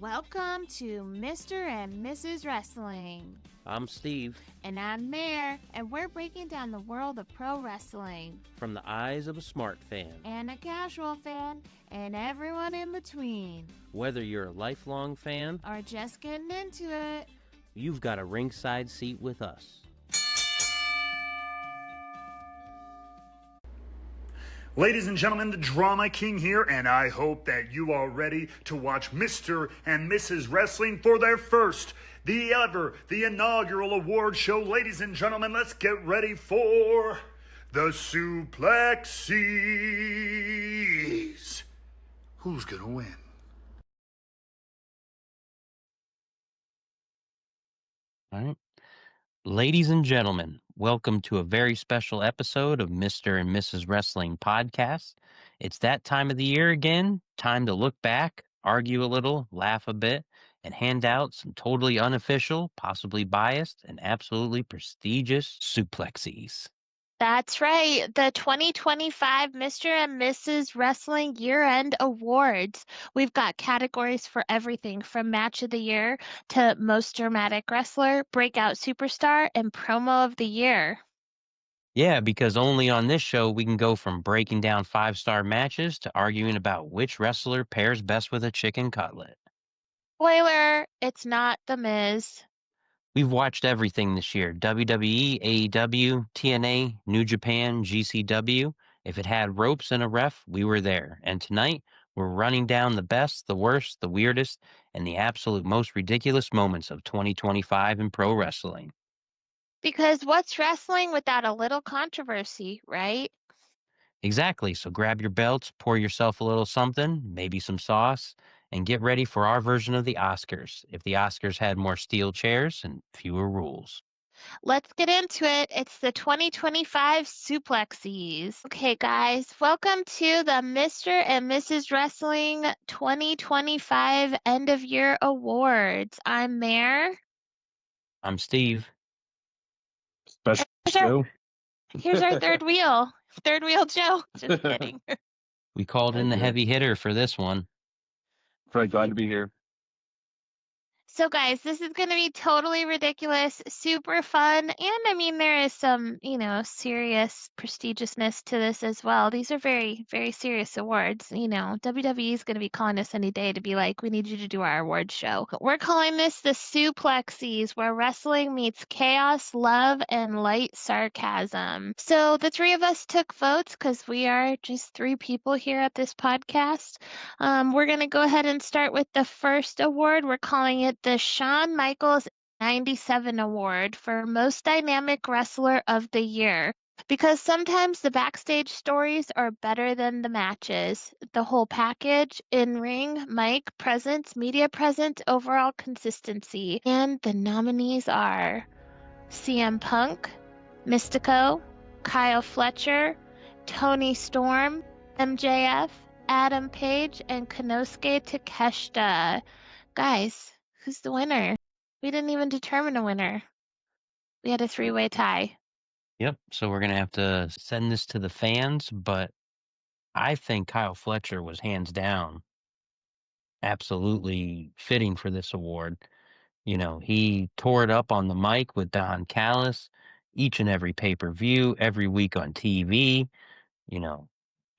Welcome to Mr. and Mrs. Wrestling. I'm Steve. And I'm Mare, and we're breaking down the world of pro wrestling. From the eyes of a smart fan. And a casual fan, and everyone in between. Whether you're a lifelong fan or just getting into it, you've got a ringside seat with us. Ladies and gentlemen, the Drama King here, and I hope that you are ready to watch Mr. and Mrs. Wrestling for their first, the inaugural award show. Ladies and gentlemen, let's get ready for the Suplexies. Who's gonna win? All right. Ladies and gentlemen, welcome to a very special episode of Mr. and Mrs. Wrestling podcast. It's that time of the year again, time to look back, argue a little, laugh a bit, and hand out some totally unofficial, possibly biased, and absolutely prestigious suplexies. That's right. The 2025 Mr. and Mrs. Wrestling Year-End Awards. We've got categories for everything from Match of the Year to Most Dramatic Wrestler, Breakout Superstar, and Promo of the Year. Yeah, because only on this show we can go from breaking down 5-star matches to arguing about which wrestler pairs best with a chicken cutlet. Spoiler, it's not The Miz. We've watched everything this year. WWE, AEW, TNA, New Japan, GCW. If it had ropes and a ref, we were there. And tonight, we're running down the best, the worst, the weirdest, and the absolute most ridiculous moments of 2025 in pro wrestling. Because what's wrestling without a little controversy, right? Exactly. So grab your belts, pour yourself a little something, maybe some sauce, and get ready for our version of the Oscars. If the Oscars had more steel chairs and fewer rules. Let's get into it. It's the 2025 Suplexies. Okay, guys, welcome to the Mr. and Mrs. Wrestling 2025 End of Year Awards. I'm Mare. I'm Steve. Special Joe. Here's our third wheel. Third wheel Joe. Just kidding. We called in the heavy hitter for this one. Very glad to be here. So, guys, this is going to be totally ridiculous, super fun, and I mean, there is some, serious prestigiousness to this as well. These are very, very serious awards. WWE is going to be calling us any day to be like, we need you to do our award show. We're calling this the Suplexies, where wrestling meets chaos, love, and light sarcasm. So, the three of us took votes because we are just three people here at this podcast. We're going to go ahead and start with the first award. We're calling it the Shawn Michaels 97 Award for Most Dynamic Wrestler of the Year. Because sometimes the backstage stories are better than the matches. The whole package, in-ring, mic, presence, media presence, overall consistency. And the nominees are CM Punk, Mystico, Kyle Fletcher, Tony Storm, MJF, Adam Page, and Konosuke Takeshita. Guys, who's the winner? We didn't even determine a winner. We had a three-way tie. Yep, so we're going to have to send this to the fans, but I think Kyle Fletcher was hands down absolutely fitting for this award. He tore it up on the mic with Don Callis each and every pay-per-view, every week on TV,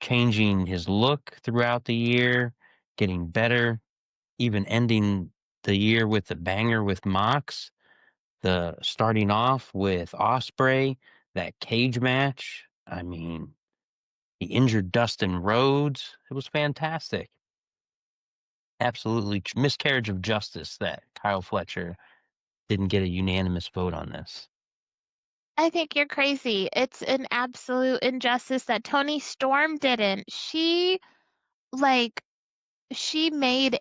changing his look throughout the year, getting better, even ending the year with a banger with Mox, the starting off with Ospreay, that cage match. I mean, he injured Dustin Rhodes. It was fantastic. Absolutely miscarriage of justice that Kyle Fletcher didn't get a unanimous vote on this. I think you're crazy. It's an absolute injustice that Tony Storm didn't. She made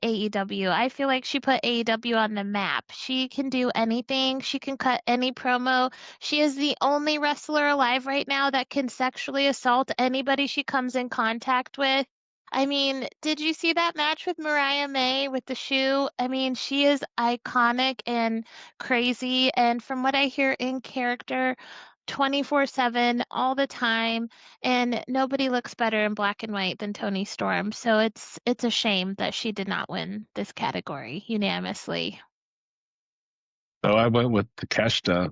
AEW. I feel like she put AEW on the map. She can do anything. She can cut any promo. She is the only wrestler alive right now that can sexually assault anybody she comes in contact with. I mean, did you see that match with Mariah May with the shoe? I mean, she is iconic and crazy. And from what I hear in character, 24/7 all the time, and nobody looks better in black and white than Toni Storm. So it's a shame that she did not win this category unanimously. So I went with Takeshita.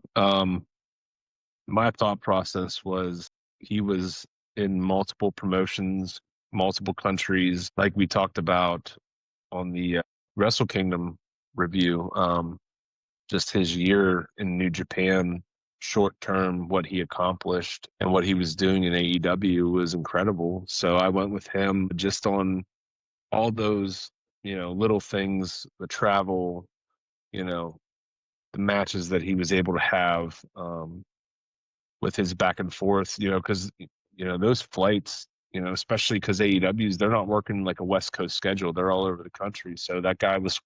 My thought process was he was in multiple promotions, multiple countries, like we talked about on the Wrestle Kingdom review. Just his year in New Japan, short term, what he accomplished and what he was doing in AEW was incredible. So I went with him just on all those, little things, the travel, you know, the matches that he was able to have with his back and forth, because, those flights, especially because AEWs, they're not working like a West Coast schedule. They're all over the country. So that guy was,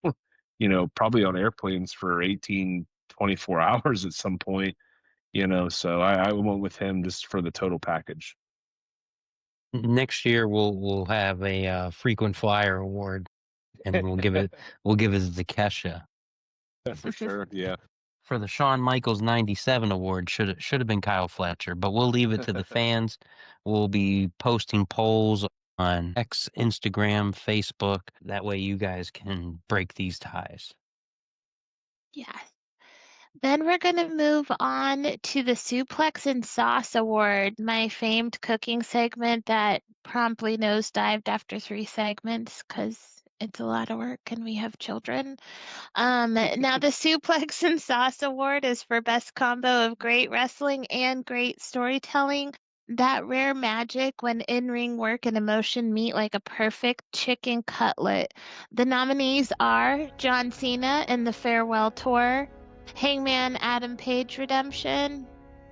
probably on airplanes for 18, 24 hours at some point, so I went with him just for the total package. Next year we'll have a frequent flyer award, and we'll give it the Kesha. For sure, yeah. For the Shawn Michaels 97 award, should have been Kyle Fletcher, but we'll leave it to the fans. We'll be posting polls on X, Instagram, Facebook. That way you guys can break these ties. Yes. Then we're going to move on to the Suplex and Sauce Award, my famed cooking segment that promptly nosedived after 3 segments because it's a lot of work and we have children. Now the Suplex and Sauce Award is for best combo of great wrestling and great storytelling. That rare magic when in-ring work and emotion meet like a perfect chicken cutlet. The nominees are John Cena in the Farewell Tour, Hangman Adam Page Redemption.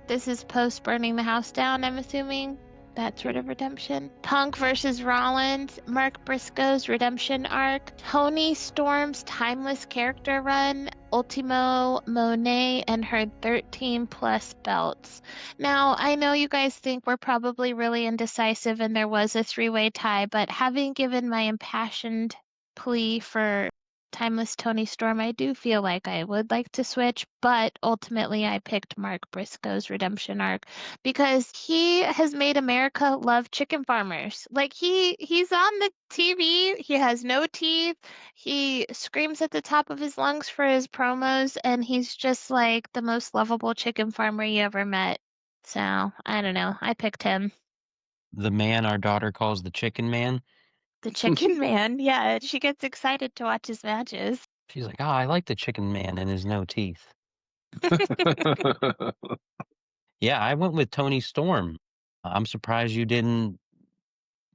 This is post burning the house down, I'm assuming. That sort of redemption. Punk versus Rollins, Mark Briscoe's redemption arc, Toni Storm's timeless character run, Ultimo Monet and her 13 plus belts. Now, I know you guys think we're probably really indecisive and there was a 3-way tie, but having given my impassioned plea for Timeless Toni Storm, I do feel like I would like to switch, but ultimately I picked Mark Briscoe's redemption arc because he has made America love chicken farmers. Like he's on the TV, he has no teeth, he screams at the top of his lungs for his promos, and he's just like the most lovable chicken farmer you ever met. So, I don't know. I picked him. The man our daughter calls the Chicken Man. The chicken man. Yeah, she gets excited to watch his matches. She's like, "Oh, I like the Chicken Man and his no teeth." Yeah, I went with Toni Storm. I'm surprised you didn't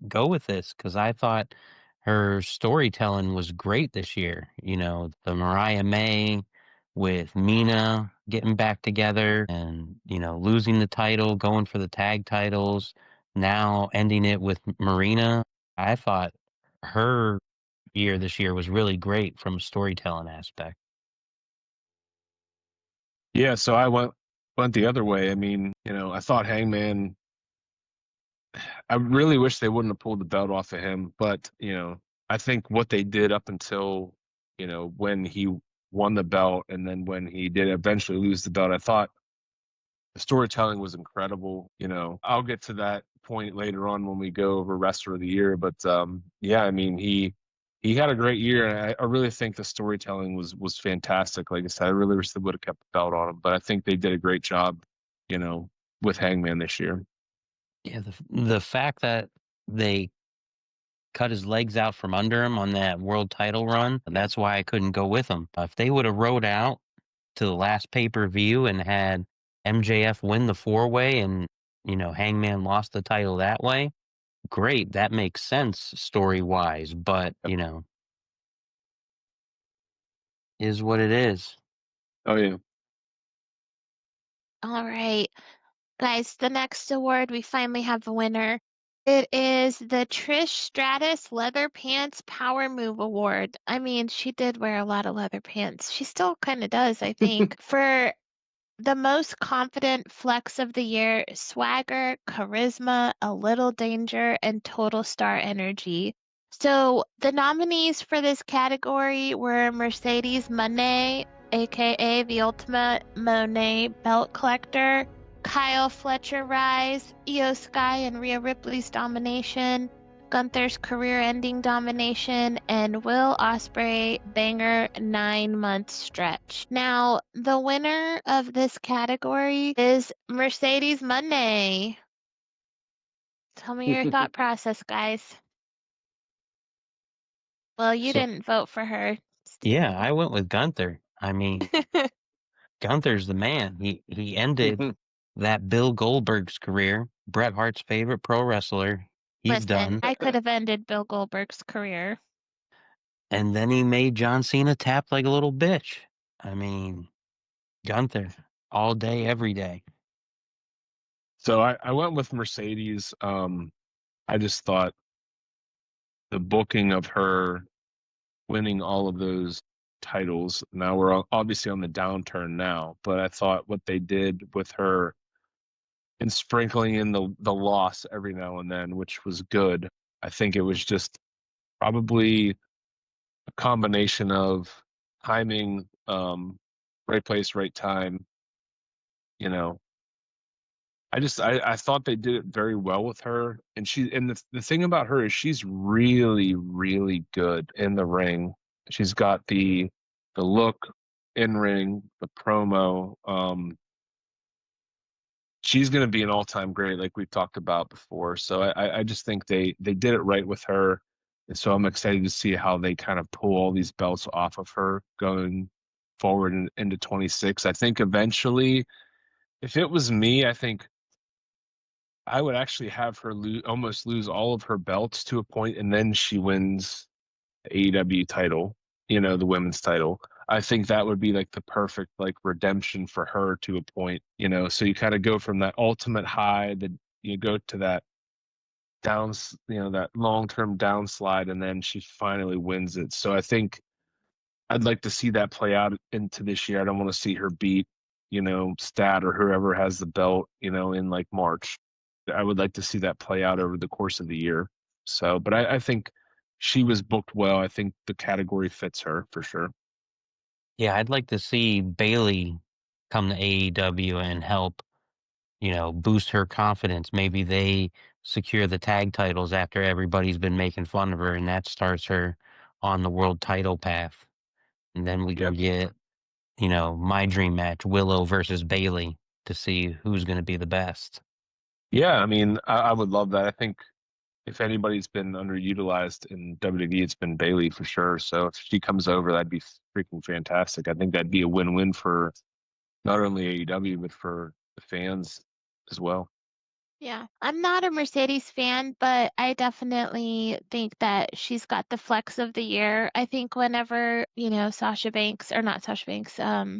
go with this because I thought her storytelling was great this year. The Mariah May with Mina getting back together and, losing the title, going for the tag titles, now ending it with Marina. I thought her year this year was really great from a storytelling aspect. Yeah, so I went the other way. I mean, I thought Hangman, I really wish they wouldn't have pulled the belt off of him, but I think what they did up until, when he won the belt and then when he did eventually lose the belt, I thought the storytelling was incredible. I'll get to that point later on when we go over Wrestler of the Year, but yeah, I mean, he had a great year, and I really think the storytelling was fantastic. Like I said, I really wish they would have kept the belt on him, but I think they did a great job, with Hangman this year. Yeah, the fact that they cut his legs out from under him on that world title run, that's why I couldn't go with him. If they would have rode out to the last pay-per-view and had MJF win the 4-way and, Hangman lost the title that way, great. That makes sense story-wise, but, is what it is. Oh yeah. All right. Guys, the next award, we finally have a winner. It is the Trish Stratus Leather Pants Power Move Award. I mean, she did wear a lot of leather pants. She still kind of does, I think. For the most confident flex of the year, swagger, charisma, a little danger, and total star energy. So the nominees for this category were Mercedes Moné, aka the Ultimate Monet Belt Collector, Kyle Fletcher rise, Io Sky and Rhea Ripley's domination, Gunther's career-ending domination, and Will Ospreay banger 9-month stretch. Now, the winner of this category is Mercedes Monday. Tell me your thought process, guys. Well, you So, didn't vote for her, yeah, Steven. I went with Gunther. I mean, Gunther's the man. He ended that Bill Goldberg's career, Bret Hart's favorite pro wrestler. He's Listen, done. I could have ended Bill Goldberg's career. And then he made John Cena tap like a little bitch. I mean, Gunther, all day, every day. So I went with Mercedes. I just thought the booking of her winning all of those titles. Now we're obviously on the downturn now, but I thought what they did with her and sprinkling in the loss every now and then, which was good. I think it was just probably a combination of timing, right place, right time. You know, I thought they did it very well with her, and the thing about her is she's really really good in the ring. She's got the look in ring, the promo. She's going to be an all-time great, like we've talked about before. So I just think they did it right with her, and so I'm excited to see how they kind of pull all these belts off of her going forward into 26. I think eventually, if it was me, I think I would actually have her almost lose all of her belts to a point, and then she wins the AEW title, the women's title. I think that would be like the perfect like redemption for her to a point. So you kind of go from that ultimate high, that you go to that that long-term downslide, and then she finally wins it. So I think I'd like to see that play out into this year. I don't want to see her beat, Stat or whoever has the belt, in like March. I would like to see that play out over the course of the year. So, but I think she was booked well. I think the category fits her for sure. Yeah, I'd like to see Bailey come to AEW and help, boost her confidence. Maybe they secure the tag titles after everybody's been making fun of her, and that starts her on the world title path. And then we can Yep. get, my dream match, Willow versus Bailey, to see who's going to be the best. Yeah, I mean, I would love that. I think if anybody's been underutilized in WWE, it's been Bailey for sure. So if she comes over, that'd be freaking fantastic. I think that'd be a win-win for not only AEW but for the fans as well. Yeah, I'm not a Mercedes fan, but I definitely think that she's got the flex of the year. I think whenever, Sasha Banks, or not Sasha Banks,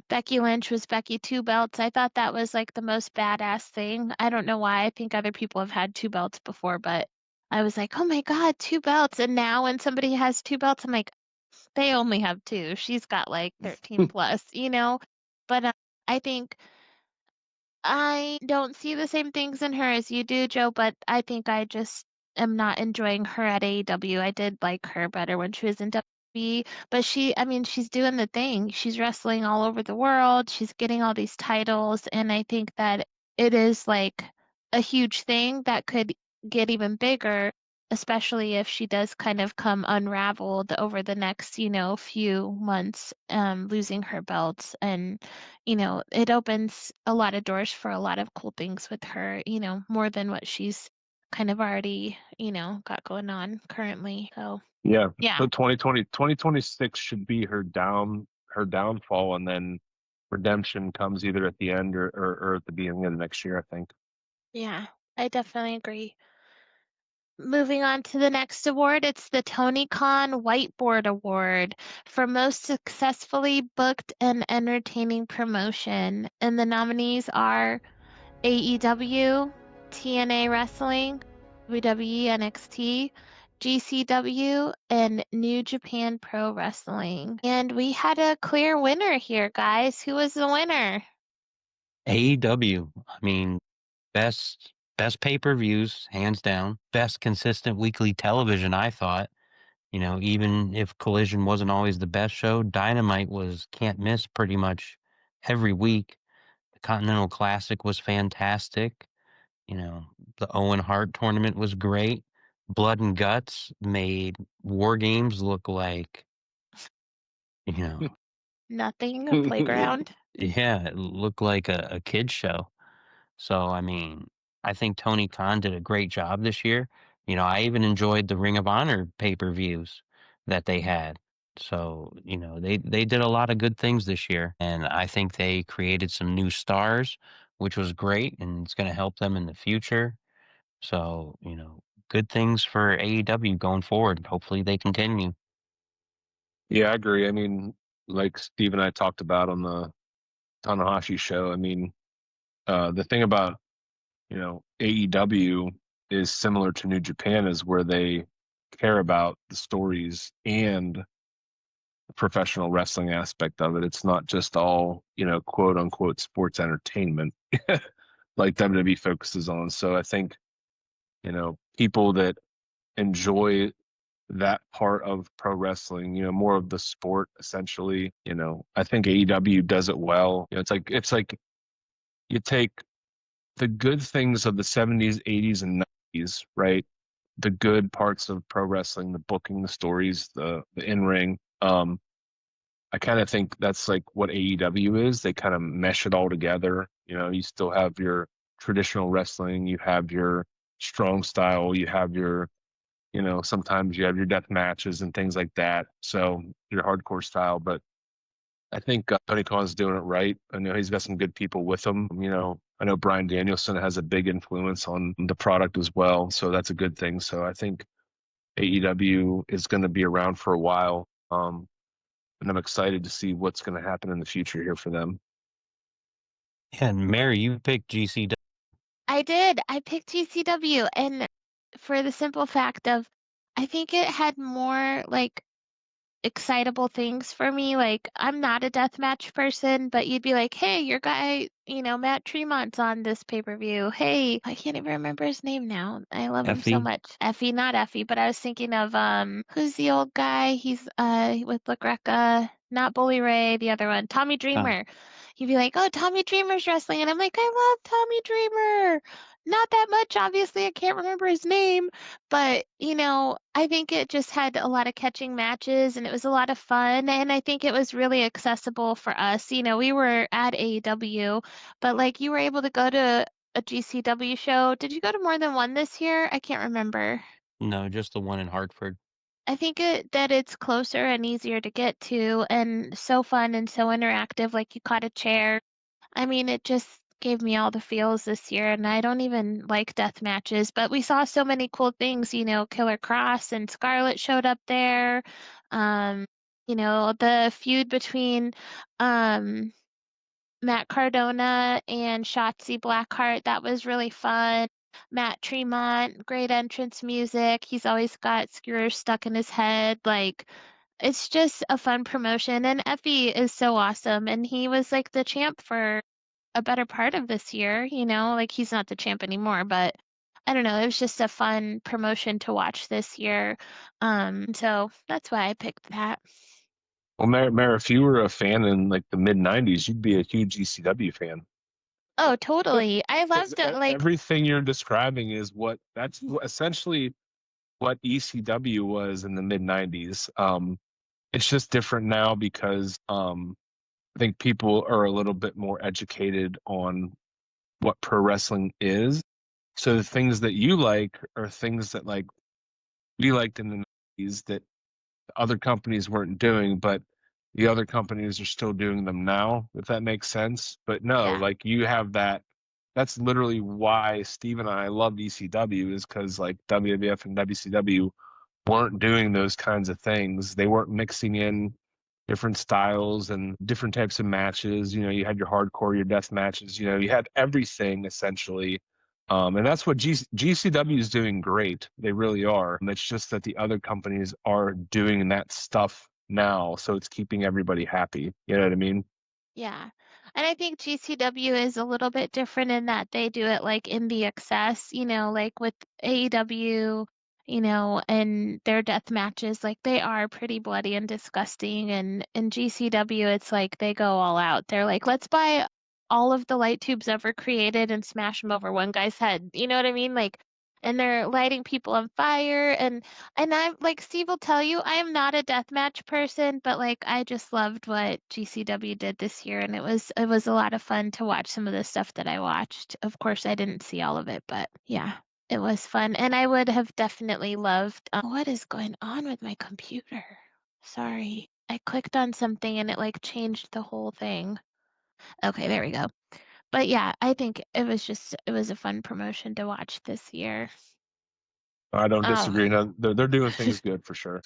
Becky Lynch was Becky two belts, I thought that was like the most badass thing. I don't know why. I think other people have had two belts before, but I was like, oh my God, two belts. And now when somebody has two belts, I'm like, they only have two. She's got like 13 plus. But I think I don't see the same things in her as you do, Joe, but I think I just am not enjoying her at AEW. I did like her better when she was in WWE, but I mean, she's doing the thing. She's wrestling all over the world. She's getting all these titles, and I think that it is like a huge thing that could get even bigger, especially if she does kind of come unraveled over the next, few months, losing her belts. And it opens a lot of doors for a lot of cool things with her, more than what she's kind of already, got going on currently. So, Yeah. yeah, So 2026 should be her downfall, and then redemption comes either at the end or at the beginning of the next year, I think. yeah, I definitely agree. Moving on to the next award, it's the Tony Khan Whiteboard Award for most successfully booked and entertaining promotion. And the nominees are AEW, TNA Wrestling, WWE NXT, GCW, and New Japan Pro Wrestling. And we had a clear winner here, guys. Who was the winner? AEW, I mean, best pay-per-views, hands down. Best consistent weekly television, I thought. Even if Collision wasn't always the best show, Dynamite was can't miss pretty much every week. The Continental Classic was fantastic. You know, the Owen Hart tournament was great. Blood and Guts made War Games look like, you know, Nothing, a playground. yeah, it looked like a kid show. So, I mean, I think Tony Khan did a great job this year. You know, I even enjoyed the Ring of Honor pay-per-views that they had. So, you know, they did a lot of good things this year, and I think they created some new stars, which was great, and it's going to help them in the future. So, you know, good things for AEW going forward. Hopefully they continue. Yeah, I agree. I mean, like Steve and I talked about on the Tanahashi show, I mean, the thing about, AEW is similar to New Japan is where they care about the stories and the professional wrestling aspect of it. It's not just all, quote unquote sports entertainment like WWE focuses on. So I think, people that enjoy that part of pro wrestling, more of the sport essentially, I think AEW does it well. It's like you take the good things of the 70s, 80s and 90s, right? The good parts of pro wrestling, the booking, the stories, the in-ring. I kind of think that's like what AEW is. They kind of mesh it all together. You still have your traditional wrestling, you have your strong style, you have your sometimes you have your death matches and things like that. So your hardcore style, but I think Tony Khan's doing it right. I know he's got some good people with him. I know Bryan Danielson has a big influence on the product as well, so that's a good thing. So I think AEW is going to be around for a while, and I'm excited to see what's going to happen in the future here for them. Yeah, and Mary, you picked GCW. I did. I picked GCW, and for the simple fact of, I think it had more like excitable things for me. Like, I'm not a deathmatch person, but you'd be like, hey, your guy, Matt Tremont's on this pay-per-view. Hey, I can't even remember his name now. I love him so Effie. much. Effie, not Effie, but I was thinking of who's the old guy? He's with LaGreca, not Bully Ray, the other one, Tommy Oh, Dreamer. You'd be like, oh, Tommy Dreamer's wrestling, and I'm like, I love Tommy Dreamer. Not that much, obviously. I can't remember his name, but, I think it just had a lot of catching matches and it was a lot of fun. And I think it was really accessible for us. We were at AEW, but like you were able to go to a GCW show. Did you go to more than one this year? I can't remember. no, just the one in Hartford. I think that it's closer and easier to get to and so fun and so interactive. Like you caught a chair. I mean, it just gave me all the feels this year, and I don't even like death matches, but we saw so many cool things. Killer Cross and Scarlett showed up there. Um, the feud between um, Matt Cardona and Shotzi Blackheart, that was really fun. Matt Tremont, great entrance music. He's always got skewers stuck in his head. Like, it's just a fun promotion. And Effie is so awesome. And he was like the champ for a better part of this year, like he's not the champ anymore, but I don't know, it was just a fun promotion to watch this year. So that's why I picked that. Well, Mara, if you were a fan in like the mid '90s, you'd be a huge ECW fan. Oh, totally. I Because loved it. Like, everything you're describing is essentially what ECW was in the mid '90s. It's just different now because I think people are a little bit more educated on what pro wrestling is. So the things that you like are things that like we liked in the '90s that other companies weren't doing, but the other companies are still doing them now, if that makes sense. But no, yeah, like you have that. That's literally why Steve and I love ECW is because like WWF and WCW weren't doing those kinds of things. They weren't mixing in different styles and different types of matches. You had your hardcore, your death matches. You had everything essentially. And that's what GCW is doing great. They really are. It's just that the other companies are doing that stuff now, so it's keeping everybody happy. You know what I mean? yeah. And I think GCW is a little bit different in that they do it like in the excess, like with AEW, and their death matches, like they are pretty bloody and disgusting. And in GCW, it's like they go all out. They're like, let's buy all of the light tubes ever created and smash them over one guy's head. You know what I mean? Like, and they're lighting people on fire. And I'm like, Steve will tell you, I am not a deathmatch person, but like, I just loved what GCW did this year. And it was a lot of fun to watch some of the stuff that I watched. Of course, I didn't see all of it, but yeah. It was fun, and I would have definitely loved. What is going on with my computer? Sorry. I clicked on something and it like changed the whole thing. Okay, there we go. But yeah, I think it was a fun promotion to watch this year. I don't Oh, disagree. No, they're doing things good for sure.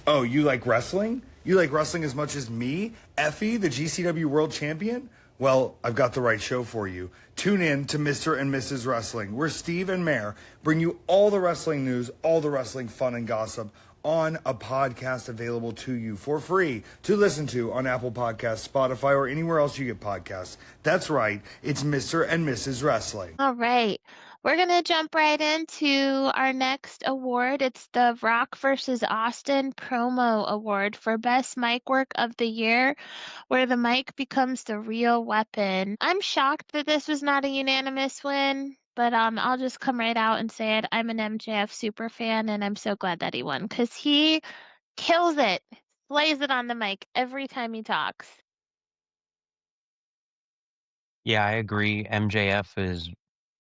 Oh, you like wrestling? You like wrestling as much as me, Effie, the GCW World Champion? Well, I've got the right show for you. Tune in to Mr. and Mrs. Wrestling, where Steve and Mare bring you all the wrestling news, all the wrestling fun and gossip on a podcast available to you for free to listen to on Apple Podcasts, Spotify, or anywhere else you get podcasts. That's right, it's Mr. and Mrs. Wrestling. all right. We're gonna jump right into our next award. It's the Rock versus Austin Promo Award for Best Mic Work of the Year, where the mic becomes the real weapon. I'm shocked that this was not a unanimous win, but I'll just come right out and say it. I'm an MJF super fan, and I'm so glad that he won because he kills it, slays it on the mic every time he talks. Yeah, I agree. MJF is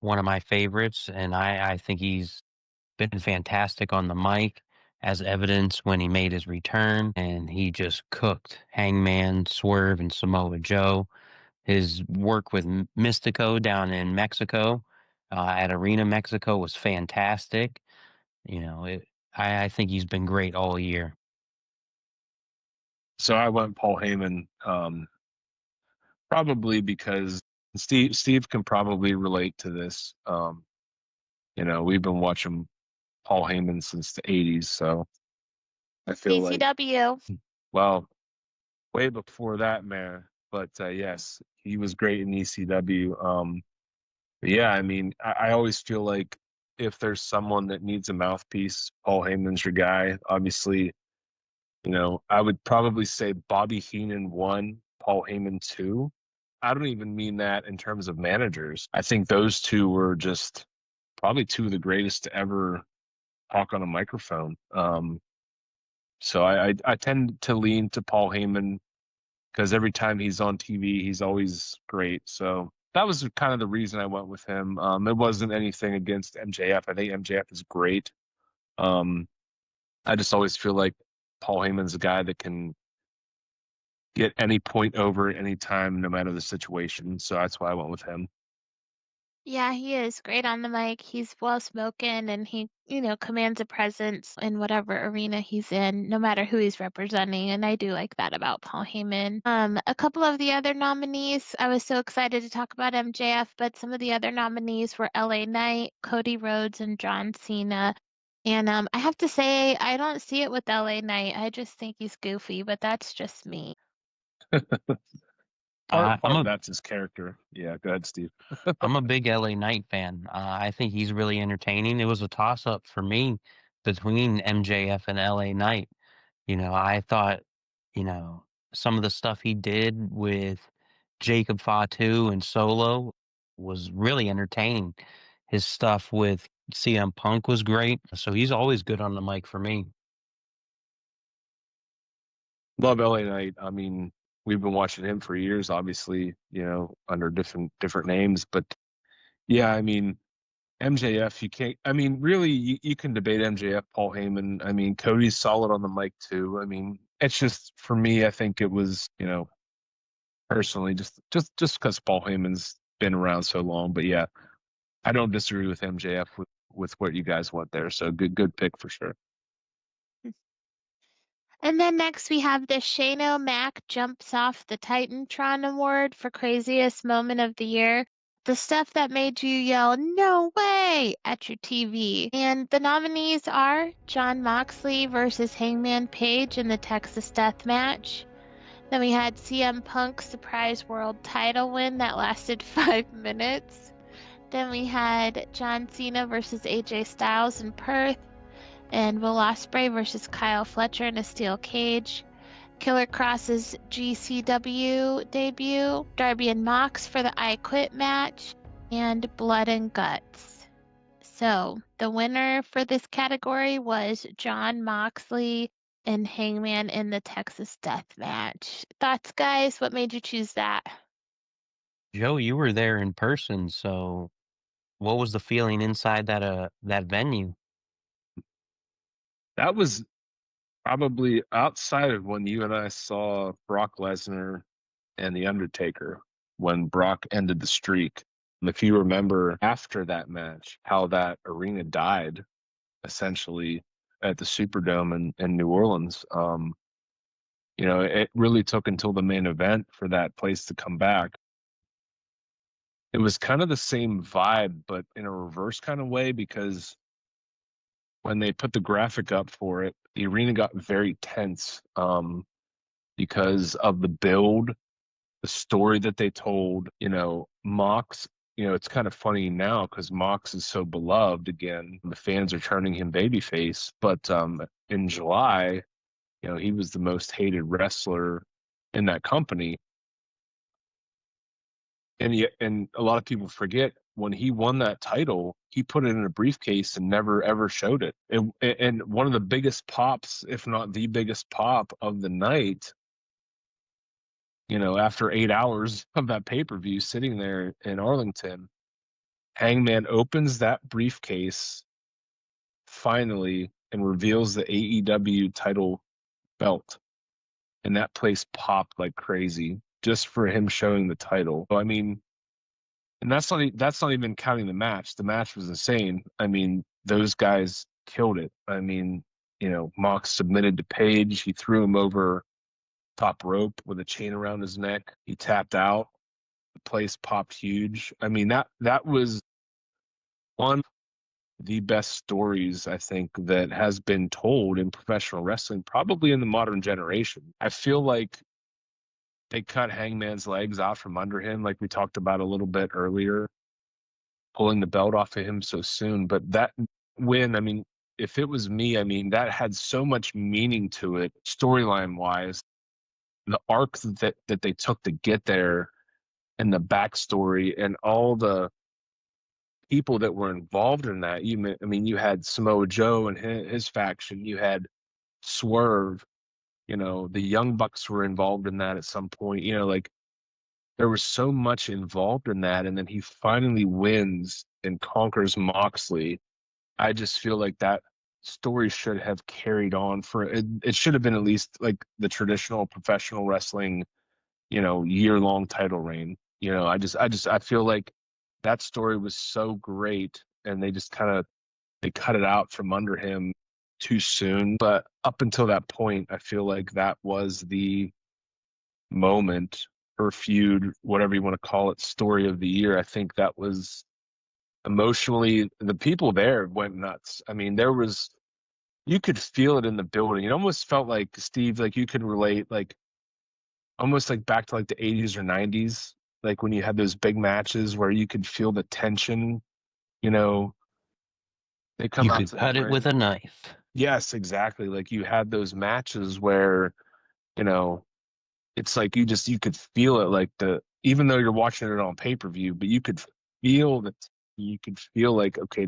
one of my favorites, and I think he's been fantastic on the mic, as evidence when he made his return, and he just cooked Hangman, Swerve, and Samoa Joe. His work with Mystico down in Mexico, at Arena Mexico, was fantastic. You know, I think he's been great all year. So I went Paul Heyman, probably because Steve can probably relate to this. We've been watching Paul Heyman since the '80s, so I feel like, ECW. well, way before that, man. But yes, he was great in ECW. But yeah, I mean, I always feel like if there's someone that needs a mouthpiece, Paul Heyman's your guy. Obviously, I would probably say Bobby Heenan 1, Paul Heyman 2. I don't even mean that in terms of managers. I think those two were just probably two of the greatest to ever talk on a microphone. So I tend to lean to Paul Heyman because every time he's on TV, he's always great. So that was kind of the reason I went with him. It wasn't anything against MJF. I think MJF is great. Um, I just always feel like Paul Heyman's a guy that can get any point over at any time, no matter the situation. So that's why I went with him. Yeah, he is great on the mic. He's well spoken and he, commands a presence in whatever arena he's in, no matter who he's representing. And I do like that about Paul Heyman. A couple of the other nominees, I was so excited to talk about MJF, but some of the other nominees were LA Knight, Cody Rhodes, and John Cena. And I have to say, I don't see it with LA Knight. I just think he's goofy, but that's just me. Part I'm of a that's his character. Yeah, go ahead, Steve. I'm a big LA Knight fan. I think he's really entertaining. It was a toss up for me between MJF and LA Knight. I thought, you know, some of the stuff he did with Jacob Fatu and Solo was really entertaining. His stuff with CM Punk was great. So he's always good on the mic for me. Love LA Knight. I mean, we've been watching him for years, obviously, under different names. But yeah, I mean, MJF, you can't. I mean, really, you can debate MJF, Paul Heyman. I mean, Cody's solid on the mic too. I mean, it's just for me. I think it was, personally, just because Paul Heyman's been around so long. But yeah, I don't disagree with MJF with what you guys want there. So good pick for sure. And then next we have the Shane O'Mac jumps off the Titantron Award for craziest moment of the year. The stuff that made you yell, "No way!" at your TV. And the nominees are Jon Moxley versus Hangman Page in the Texas Death Match. Then we had CM Punk's surprise world title win that lasted 5 minutes. Then we had John Cena versus AJ Styles in Perth, and Will Ospreay versus Kyle Fletcher in a steel cage. Killer Cross's GCW debut, Darby and Mox for the I Quit match, and Blood and Guts. So the winner for this category was John Moxley and Hangman in the Texas Death Match. Thoughts, guys? What made you choose that? Joe, you were there in person, so what was the feeling inside that venue? That was probably outside of when you and I saw Brock Lesnar and The Undertaker, when Brock ended the streak. And if you remember after that match, how that arena died essentially at the Superdome in New Orleans. It really took until the main event for that place to come back. It was kind of the same vibe, but in a reverse kind of way, because when they put the graphic up for it, the arena got very tense because of the build, the story that they told. Mox, it's kind of funny now because Mox is so beloved again. The fans are turning him babyface. But in July, he was the most hated wrestler in that company. And a lot of people forget when he won that title, he put it in a briefcase and never ever showed it. And one of the biggest pops, if not the biggest pop of the night, after 8 hours of that pay-per-view sitting there in Arlington, Hangman opens that briefcase finally and reveals the AEW title belt. And that place popped like crazy just for him showing the title. I mean, and that's not even counting the match. The match was insane. I mean, those guys killed it. I mean, Mox submitted to Page. He threw him over top rope with a chain around his neck. He tapped out. The place popped huge. I mean, that was one of the best stories I think that has been told in professional wrestling, probably in the modern generation. I feel like they cut Hangman's legs out from under him, like we talked about a little bit earlier, pulling the belt off of him so soon. But that win, I mean, if it was me, I mean, that had so much meaning to it, storyline wise. The arc that they took to get there, and the backstory, and all the people that were involved in that. You had Samoa Joe and his faction. You had Swerve. The Young Bucks were involved in that at some point. Like there was so much involved in that, and then he finally wins and conquers Moxley. I just feel like that story should have carried on for it. It should have been at least like the traditional professional wrestling, year-long title reign. I feel like that story was so great, and they just they cut it out from under him too soon. But up until that point, I feel like that was the moment or feud, whatever you want to call it, story of the year. I think that was emotionally, the people there went nuts. I mean, you could feel it in the building. It almost felt like, Steve, like you could relate, like almost like back to like the 80s or 90s, like when you had those big matches where you could feel the tension, you know, they come You out could to that cut it with ring. a knife. Yes, exactly. Like you had those matches where, you know, it's like you could feel it, like even though you're watching it on pay-per-view, but you could feel that, you could feel like, okay,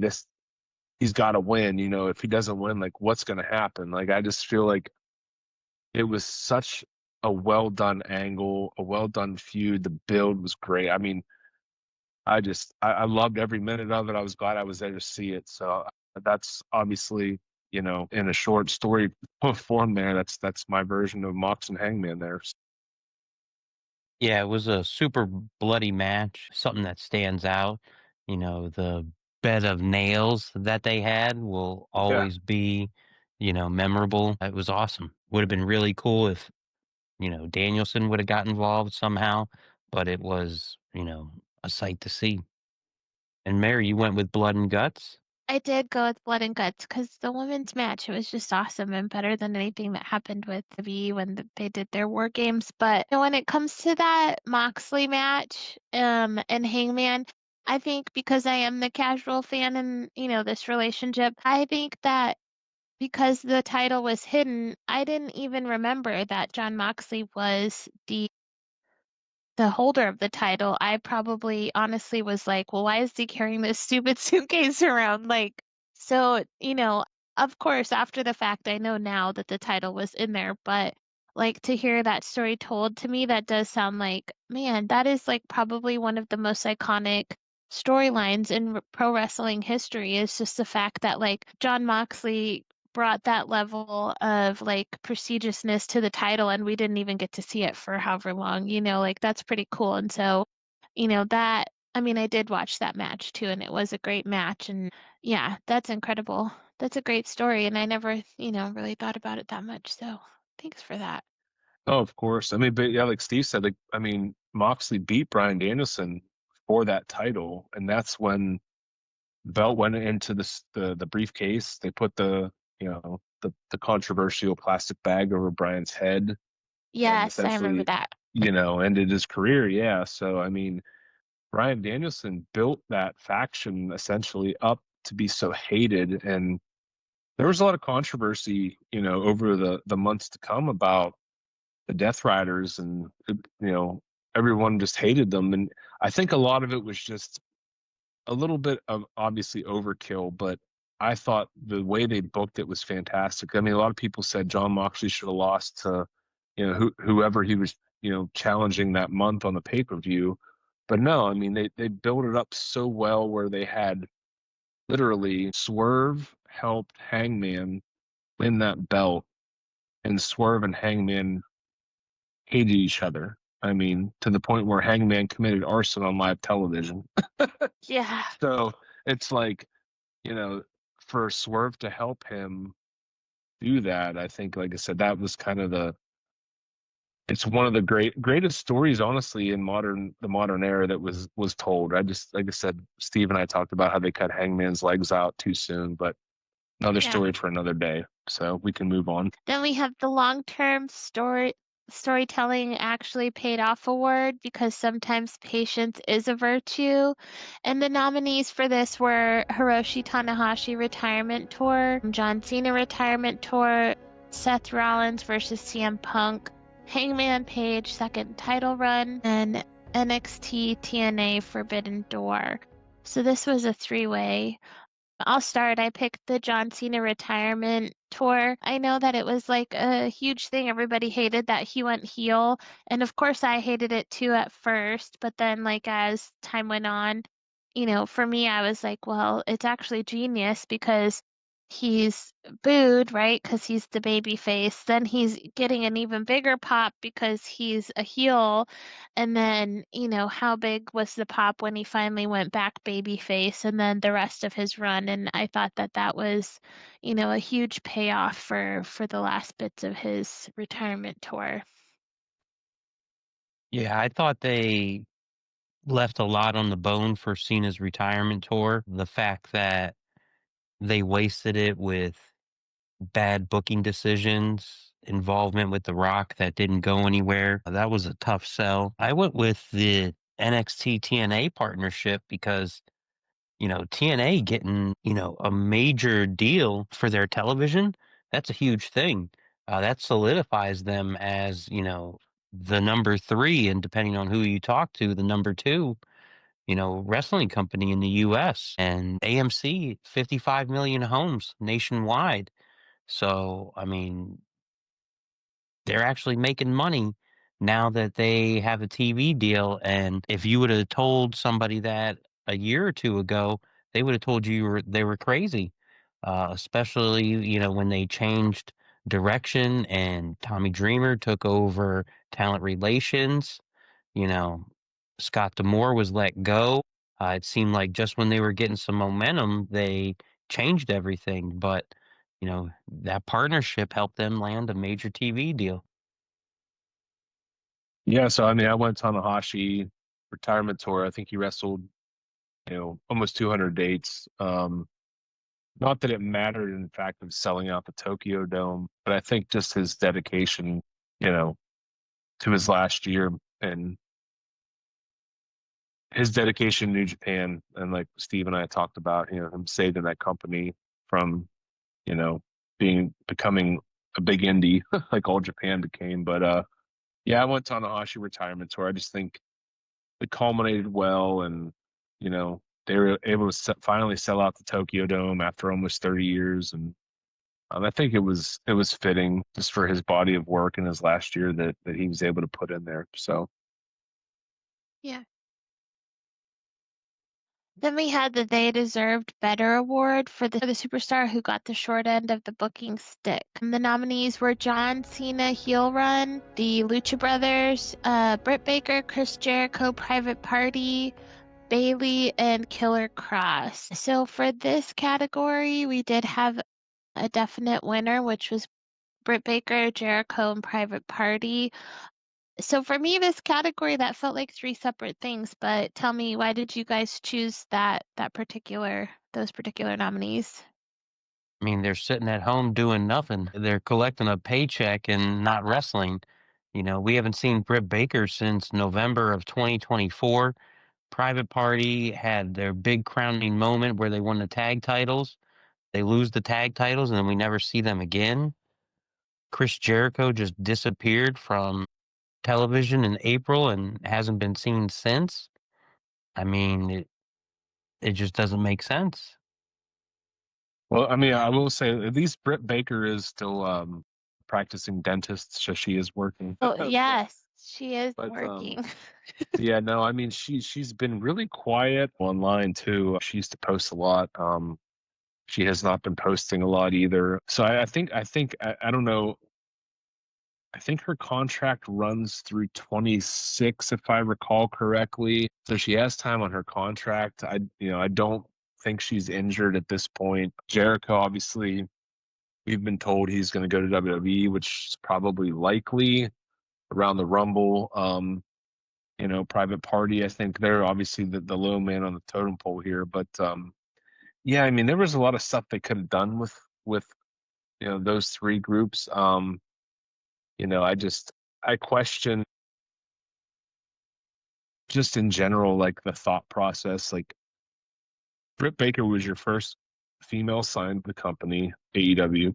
he's got to win. If he doesn't win, like what's going to happen? Like I just feel like it was such a well done angle, a well done feud. The build was great. I mean, I loved every minute of it. I was glad I was there to see it. So that's obviously, in a short story form there, that's my version of Mox and Hangman there. Yeah, it was a super bloody match, something that stands out. The bed of nails that they had will Yeah. always be, memorable. It was awesome. Would have been really cool if, Danielson would have got involved somehow, but it was, a sight to see. And Mary, you went with blood and guts? I did go with Blood and Guts because the women's match, it was just awesome and better than anything that happened with the V when they did their War Games. But when it comes to that Moxley match, and Hangman, I think because I am the casual fan in, this relationship, I think that because the title was hidden, I didn't even remember that John Moxley was the holder of the title. I probably honestly was like, well, why is he carrying this stupid suitcase around? Like, so, of course, after the fact, I know now that the title was in there, but like to hear that story told to me, that does sound like, man, that is like probably one of the most iconic storylines in pro wrestling history is just the fact that like John Moxley brought that level of like prestigiousness to the title and we didn't even get to see it for however long, like that's pretty cool. And so, that I mean, I did watch that match too, and it was a great match. And yeah, that's incredible. That's a great story. And I never, really thought about it that much. So thanks for that. Oh, of course. I mean, but yeah, like Steve said, like I mean, Moxley beat Bryan Danielson for that title, and that's when the belt went into the briefcase. They put the controversial plastic bag over Bryan's head and Yes, I remember essentially, that. ended his career. Yeah. So I mean, Bryan Danielson built that faction essentially up to be so hated, and there was a lot of controversy, over the months to come about the Death Riders, and everyone just hated them, and I think a lot of it was just a little bit of obviously overkill, but I thought the way they booked it was fantastic. I mean, a lot of people said John Moxley should have lost to, whoever he was, challenging that month on the pay-per-view. But no, I mean, they built it up so well where they had literally Swerve helped Hangman win that belt, and Swerve and Hangman hated each other. I mean, to the point where Hangman committed arson on live television. Yeah. So it's like, you know, for Swerve to help him do that, I think, like I said, that was kind of it's one of the greatest stories, honestly, in the modern era that was told. I just, like I said, Steve and I talked about how they cut Hangman's legs out too soon, but another Yeah. story for another day. So we can move on. Then we have the long-term storytelling actually paid off award because sometimes patience is a virtue. And the nominees for this were Hiroshi Tanahashi Retirement Tour, John Cena Retirement Tour, Seth Rollins versus CM Punk, Hangman Page second title run, and NXT TNA Forbidden Door. So this was a three-way. I'll start. I picked the John Cena retirement tour. I know that it was like a huge thing. Everybody hated that he went heel. And of course, I hated it too at first. But then, like, as time went on, for me, I was like, well, it's actually genius because he's booed, right? Because he's the baby face. Then he's getting an even bigger pop because he's a heel. And then, how big was the pop when he finally went back baby face and then the rest of his run. And I thought that that was, a huge payoff for the last bits of his retirement tour. Yeah, I thought they left a lot on the bone for Cena's retirement tour. The fact that they wasted it with bad booking decisions, involvement with The Rock that didn't go anywhere. That was a tough sell. I went with the NXT TNA partnership because, TNA getting, a major deal for their television, that's a huge thing. That solidifies them as, the number three, and depending on who you talk to, the number two, wrestling company in the US. And AMC, 55 million homes nationwide. So, I mean, they're actually making money now that they have a TV deal. And if you would have told somebody that a year or two ago, they would have told they were crazy. Especially, when they changed direction and Tommy Dreamer took over talent relations. You know, Scott Demore was let go. It seemed like just when they were getting some momentum, they changed everything. But, that partnership helped them land a major TV deal. Yeah, so I mean, I went Tanahashi retirement tour. I think he wrestled, almost 200 dates. Not that it mattered in fact of selling out the Tokyo Dome, but I think just his dedication, you know, to his last year and his dedication to New Japan, and like Steve and I talked about, him saving that company from, you know, becoming a big indie like All Japan became. But yeah, I went Tanahashi retirement tour. I just think it culminated well, and they were able to finally sell out the Tokyo Dome after almost 30 years, and I think it was fitting just for his body of work in his last year that he was able to put in there. So Yeah. Then we had the They Deserved Better award for the superstar who got the short end of the booking stick. The nominees were John Cena heel run, the Lucha Brothers, Britt Baker, Chris Jericho, Private Party, Bailey, and Killer Cross. So for this category, we did have a definite winner, which was Britt Baker, Jericho, and Private Party. So for me, this category, that felt like three separate things, but tell me, why did you guys choose those particular nominees? I mean, they're sitting at home doing nothing. They're collecting a paycheck and not wrestling. We haven't seen Britt Baker since November of 2024. Private Party had their big crowning moment where they won the tag titles. They lose the tag titles and then we never see them again. Chris Jericho just disappeared from television in April and hasn't been seen since. I mean, it just doesn't make sense. well, I mean, I will say at least Britt Baker is still practicing dentist, so she is working. Oh, So, yes, she is but working. yeah, no, I mean she's been really quiet online too. She used to post a lot. She has not been posting a lot either. So I don't know. I think her contract runs through 26, if I recall correctly. So she has time on her contract. I don't think she's injured at this point. Jericho, obviously, we've been told he's going to go to WWE, which is probably likely around the Rumble. Private Party, I think they're obviously the low man on the totem pole here. But yeah, I mean, there was a lot of stuff they could have done with those three groups. I question just in general, like the thought process. Like Britt Baker was your first female signed to the company, AEW,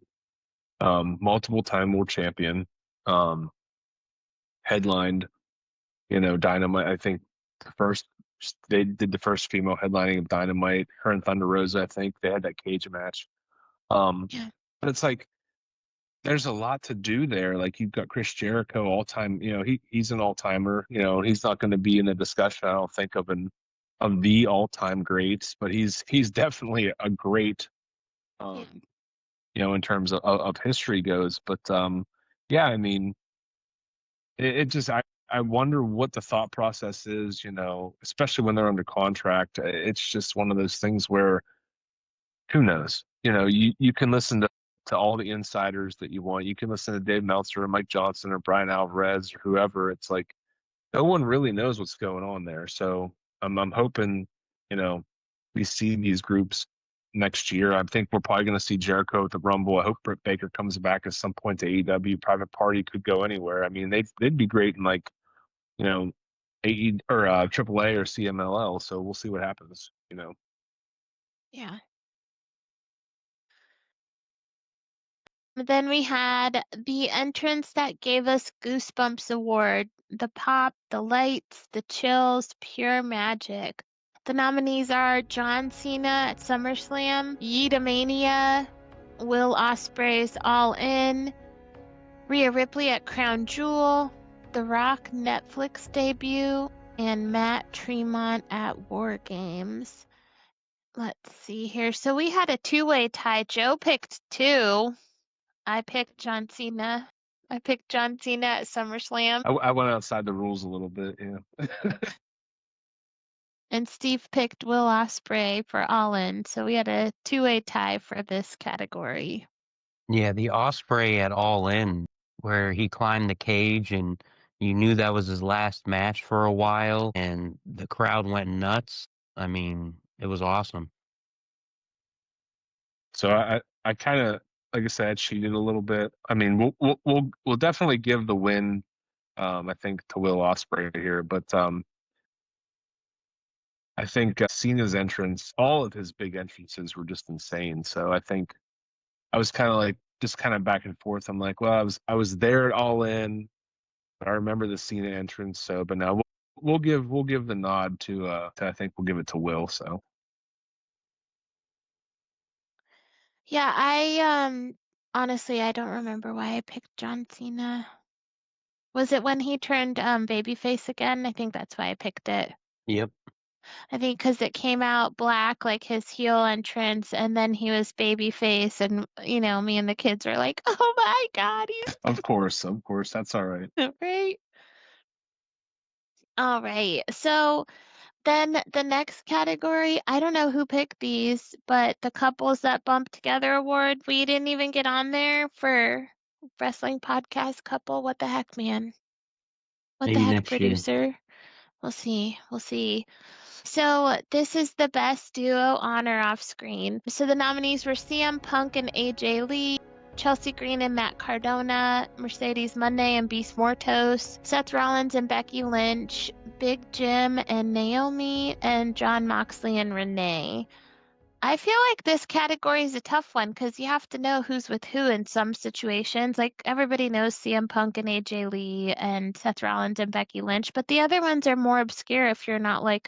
multiple time world champion, um, headlined, Dynamite. I think the first they did the first female headlining of Dynamite. Her and Thunder Rosa, I think they had that cage match. Yeah. But it's like there's a lot to do there. Like you've got Chris Jericho, all time. He's an all timer. He's not going to be in the discussion. I don't think of the all time greats, but he's definitely a great. Yeah. Um, in terms of history goes. But yeah, I mean, it just I wonder what the thought process is. Especially when they're under contract. It's just one of those things where who knows? You can listen to all the insiders that you want. You can listen to Dave Meltzer or Mike Johnson or Brian Alvarez or whoever. It's like no one really knows what's going on there. So I'm hoping, we see these groups next year. I think we're probably going to see Jericho at the Rumble. I hope Britt Baker comes back at some point to AEW. Private Party could go anywhere. I mean, they'd be great in like, AE or AAA or CMLL. So we'll see what happens. Yeah. Then we had the entrance that gave us Goosebumps Award, the pop, the lights, the chills, pure magic. The nominees are John Cena at SummerSlam, Yeetamania, Will Ospreay's All In, Rhea Ripley at Crown Jewel, The Rock Netflix debut, and Matt Tremont at War Games. Let's see here. So we had a two-way tie. Joe picked two. I picked John Cena. I picked John Cena at SummerSlam. I went outside the rules a little bit. Yeah. And Steve picked Will Ospreay for All In. So we had a two-way tie for this category. Yeah, the Osprey at All In, where he climbed the cage and you knew that was his last match for a while, and the crowd went nuts. I mean, it was awesome. So I kind of, like I said, cheated a little bit. I mean, we'll definitely give the win, I think, to Will Ospreay here, but I think Cena's entrance, all of his big entrances were just insane. So I think I was kind of like just kind of back and forth. I'm like, well, I was there at All In. I remember the Cena entrance. So, but now we'll give the nod to I think we'll give it to Will. So Yeah, I honestly I don't remember why I picked John Cena. Was it when he turned babyface again? I think that's why I picked it. Yep. I think because it came out black, like his heel entrance, and then he was babyface, and me and the kids were like, "Oh my God, he's of course, that's all right. right." All right. So then the next category, I don't know who picked these, but the couples that bumped together award, we didn't even get on there for wrestling podcast couple. What the heck, man? What the Maybe heck, next year. producer? We'll see. We'll see. So this is the best duo on or off screen. So the nominees were CM Punk and AJ Lee, Chelsea Green and Matt Cardona, Mercedes Monday and Beast Mortos, Seth Rollins and Becky Lynch, Big Jim and Naomi, and John Moxley and Renee. I feel like this category is a tough one because you have to know who's with who in some situations. Like everybody knows CM Punk and AJ Lee and Seth Rollins and Becky Lynch, but the other ones are more obscure if you're not like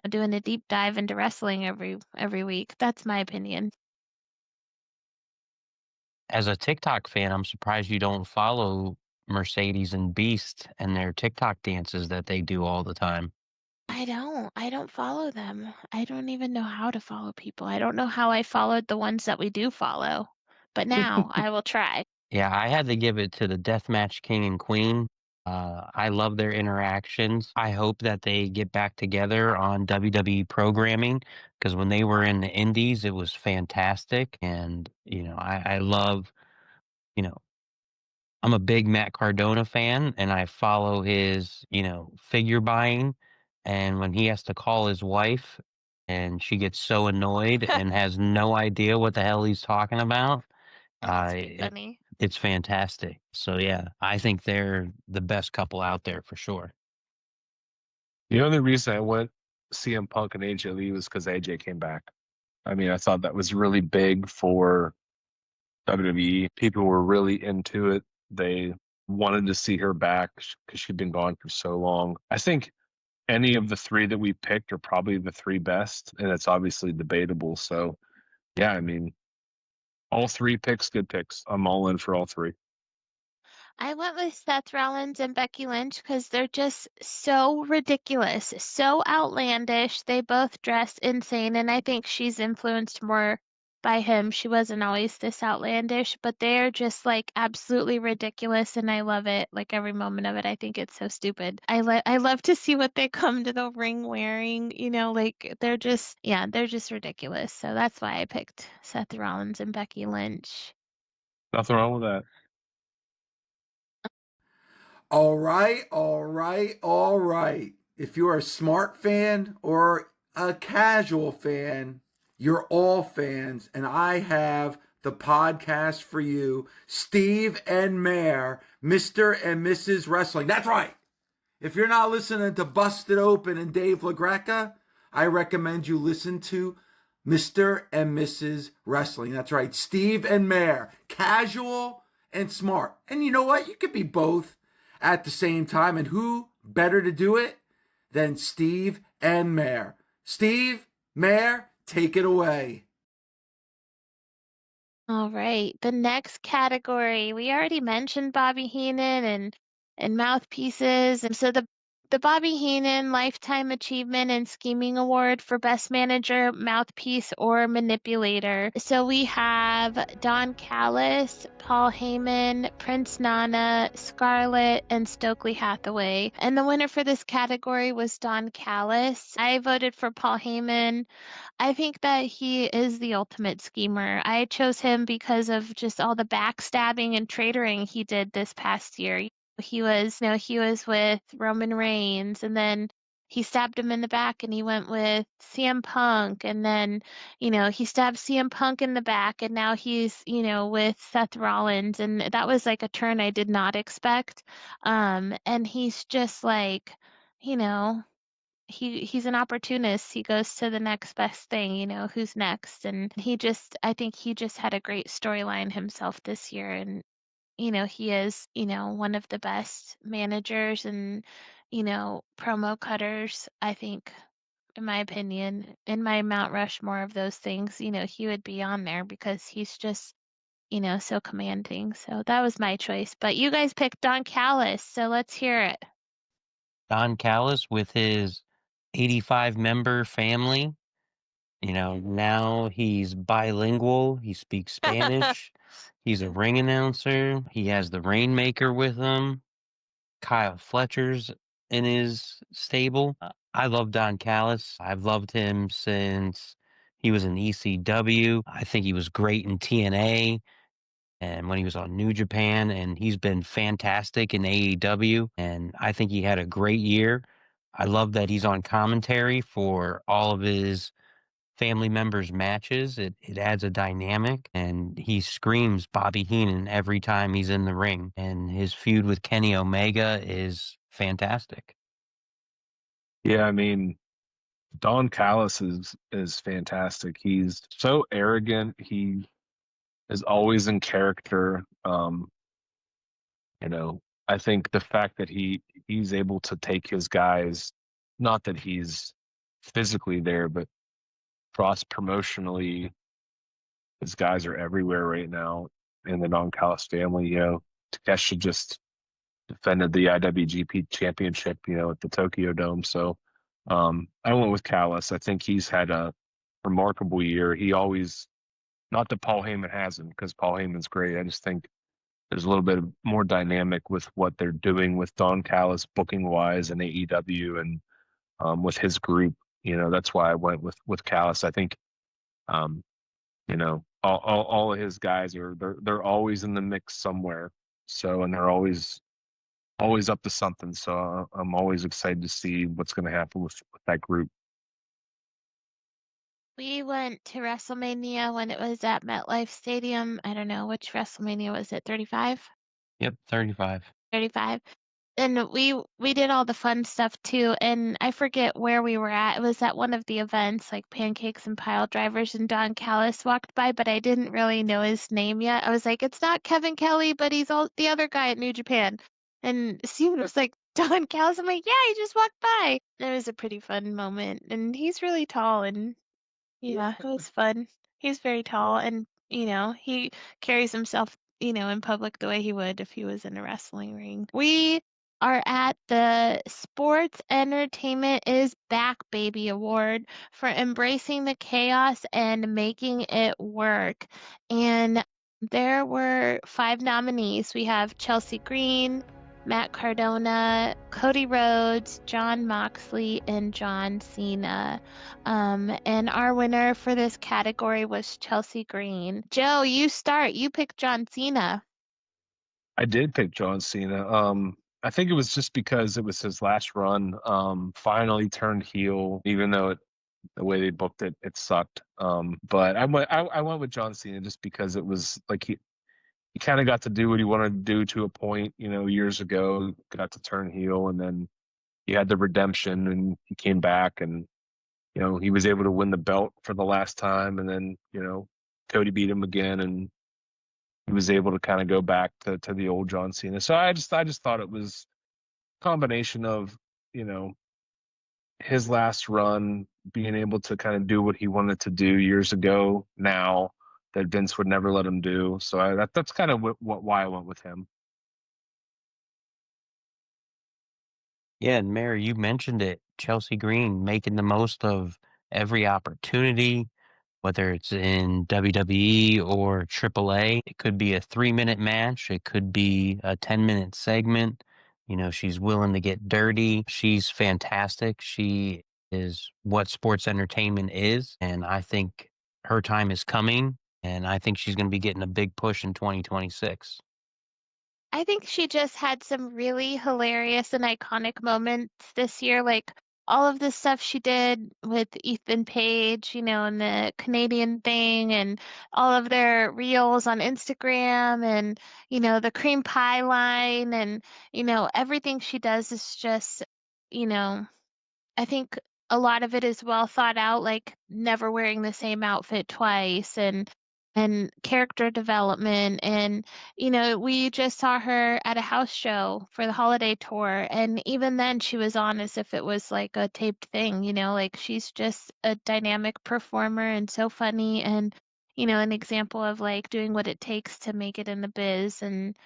doing a deep dive into wrestling every week. That's my opinion. As a TikTok fan, I'm surprised you don't follow Mercedes and Beast and their TikTok dances that they do all the time. I don't follow them. I don't even know how to follow people. I don't know how I followed the ones that we do follow. But now I will try. Yeah, I had to give it to the Deathmatch King and Queen. I love their interactions. I hope that they get back together on WWE programming because when they were in the Indies, it was fantastic. And, I love, you know, I'm a big Matt Cardona fan and I follow his, figure buying. And when he has to call his wife and she gets so annoyed and has no idea what the hell he's talking about, That's pretty it funny. it's fantastic. So, yeah, I think they're the best couple out there for sure. The only reason I went CM Punk and AJ Lee was because AJ came back. I mean, I thought that was really big for WWE. People were really into it. They wanted to see her back because she'd been gone for so long. I think any of the three that we picked are probably the three best, and it's obviously debatable. So, yeah, I mean, all three picks, good picks. I'm all in for all three. I went with Seth Rollins and Becky Lynch because they're just so ridiculous, so outlandish. They both dress insane, and I think she's influenced more by him. She wasn't always this outlandish, but they're just like absolutely ridiculous, and I love it. Like every moment of it, I think it's so stupid. I love to see what they come to the ring wearing. Like they're just ridiculous. So that's why I picked Seth Rollins and Becky Lynch. Nothing wrong with that. All right, all right, all right. If you're a smart fan or a casual fan, you're all fans, and I have the podcast for you, Steve and Mare, Mr. and Mrs. Wrestling. That's right. If you're not listening to Busted Open and Dave LaGreca, I recommend you listen to Mr. and Mrs. Wrestling. That's right. Steve and Mare, casual and smart. And you know what? You could be both at the same time. And who better to do it than Steve and Mare? Steve, Mare, take it away. All right. The next category, we already mentioned Bobby Heenan and mouthpieces. And so the Bobby Heenan Lifetime Achievement and Scheming Award for Best Manager, Mouthpiece, or Manipulator. So we have Don Callis, Paul Heyman, Prince Nana, Scarlett, and Stokely Hathaway. And the winner for this category was Don Callis. I voted for Paul Heyman. I think that he is the ultimate schemer. I chose him because of just all the backstabbing and traitoring he did this past year. He was with Roman Reigns, and then he stabbed him in the back and he went with CM Punk, and then, he stabbed CM Punk in the back, and now he's, with Seth Rollins, and that was like a turn I did not expect. And he's just like, you know, he's an opportunist. He goes to the next best thing, who's next. And I think he just had a great storyline himself this year. And, he is, one of the best managers and, promo cutters, I think, in my opinion, in my Mount Rushmore of those things, he would be on there because he's just, so commanding. So that was my choice. But you guys picked Don Callis, so let's hear it. Don Callis with his 85 member family. Now he's bilingual. He speaks Spanish. He's a ring announcer. He has the Rainmaker with him. Kyle Fletcher's in his stable. I love Don Callis. I've loved him since he was in ECW. I think he was great in TNA and when he was on New Japan, and he's been fantastic in AEW. And I think he had a great year. I love that he's on commentary for all of his family members' matches. It adds a dynamic, and he screams Bobby Heenan every time he's in the ring. And his feud with Kenny Omega is fantastic. Yeah, I mean, Don Callis is fantastic. He's so arrogant. He is always in character. You know, I think the fact that he's able to take his guys, not that he's physically there, but cross promotionally, his guys are everywhere right now in the Don Callis family. Takeshita just defended the IWGP championship, at the Tokyo Dome. So I went with Callis. I think he's had a remarkable year. He always, not that Paul Heyman hasn't, because Paul Heyman's great. I just think there's a little bit more dynamic with what they're doing with Don Callis booking wise and AEW and with his group. That's why I went with Callis. I think um, all of his guys they're always in the mix somewhere. So and they're always up to something. So I'm always excited to see what's going to happen with that group. We went to WrestleMania when it was at MetLife Stadium. I don't know which WrestleMania was it, 35? Yep, 35. 35. And we did all the fun stuff too. And I forget where we were at. It was at one of the events, like Pancakes and Pile Drivers, and Don Callis walked by, but I didn't really know his name yet. I was like, it's not Kevin Kelly, but he's the other guy at New Japan. And Steven was like, Don Callis. I'm like, yeah, he just walked by. It was a pretty fun moment. And he's really tall, and yeah, it was fun. He's very tall, and he carries himself, in public the way he would if he was in a wrestling ring. We are at the Sports Entertainment is Back Baby Award for embracing the chaos and making it work. And there were 5 nominees. We have Chelsea Green, Matt Cardona, Cody Rhodes, Jon Moxley, and John Cena. And our winner for this category was Chelsea Green. Joe, you start. You picked John Cena. I did pick John Cena. I think it was just because it was his last run. Finally turned heel, even though the way they booked it, it sucked. But I went with John Cena just because it was like he kind of got to do what he wanted to do to a point, years ago. Got to turn heel, and then he had the redemption, and he came back, and he was able to win the belt for the last time, and then Cody beat him again, and he was able to kind of go back to the old John Cena. So I just thought it was a combination of you know his last run, being able to kind of do what he wanted to do years ago, now that Vince would never let him do. So that's kind of why I went with him. Yeah, and Mary, you mentioned it. Chelsea Green making the most of every opportunity, whether it's in WWE or AAA. It could be a 3-minute match. It could be a 10-minute segment. She's willing to get dirty. She's fantastic. She is what sports entertainment is. And I think her time is coming. And I think she's going to be getting a big push in 2026. I think she just had some really hilarious and iconic moments this year, like all of the stuff she did with Ethan Page, and the Canadian thing, and all of their reels on Instagram, and the cream pie line, and everything she does is just, you know I think a lot of it is well thought out, like never wearing the same outfit twice and character development. And we just saw her at a house show for the holiday tour, and even then she was on as if it was like a taped thing, like she's just a dynamic performer and so funny, and an example of like doing what it takes to make it in the biz. And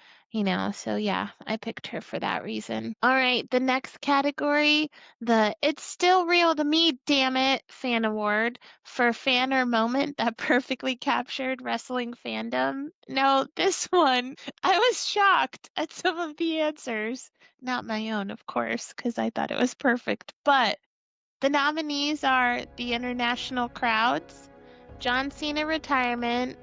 so yeah, I picked her for that reason. All right, the next category, the It's Still Real to Me, Damn It Fan Award for fan or moment that perfectly captured wrestling fandom. Now, this one, I was shocked at some of the answers. Not my own, of course, because I thought it was perfect. But the nominees are the International Crowds, John Cena Retirement,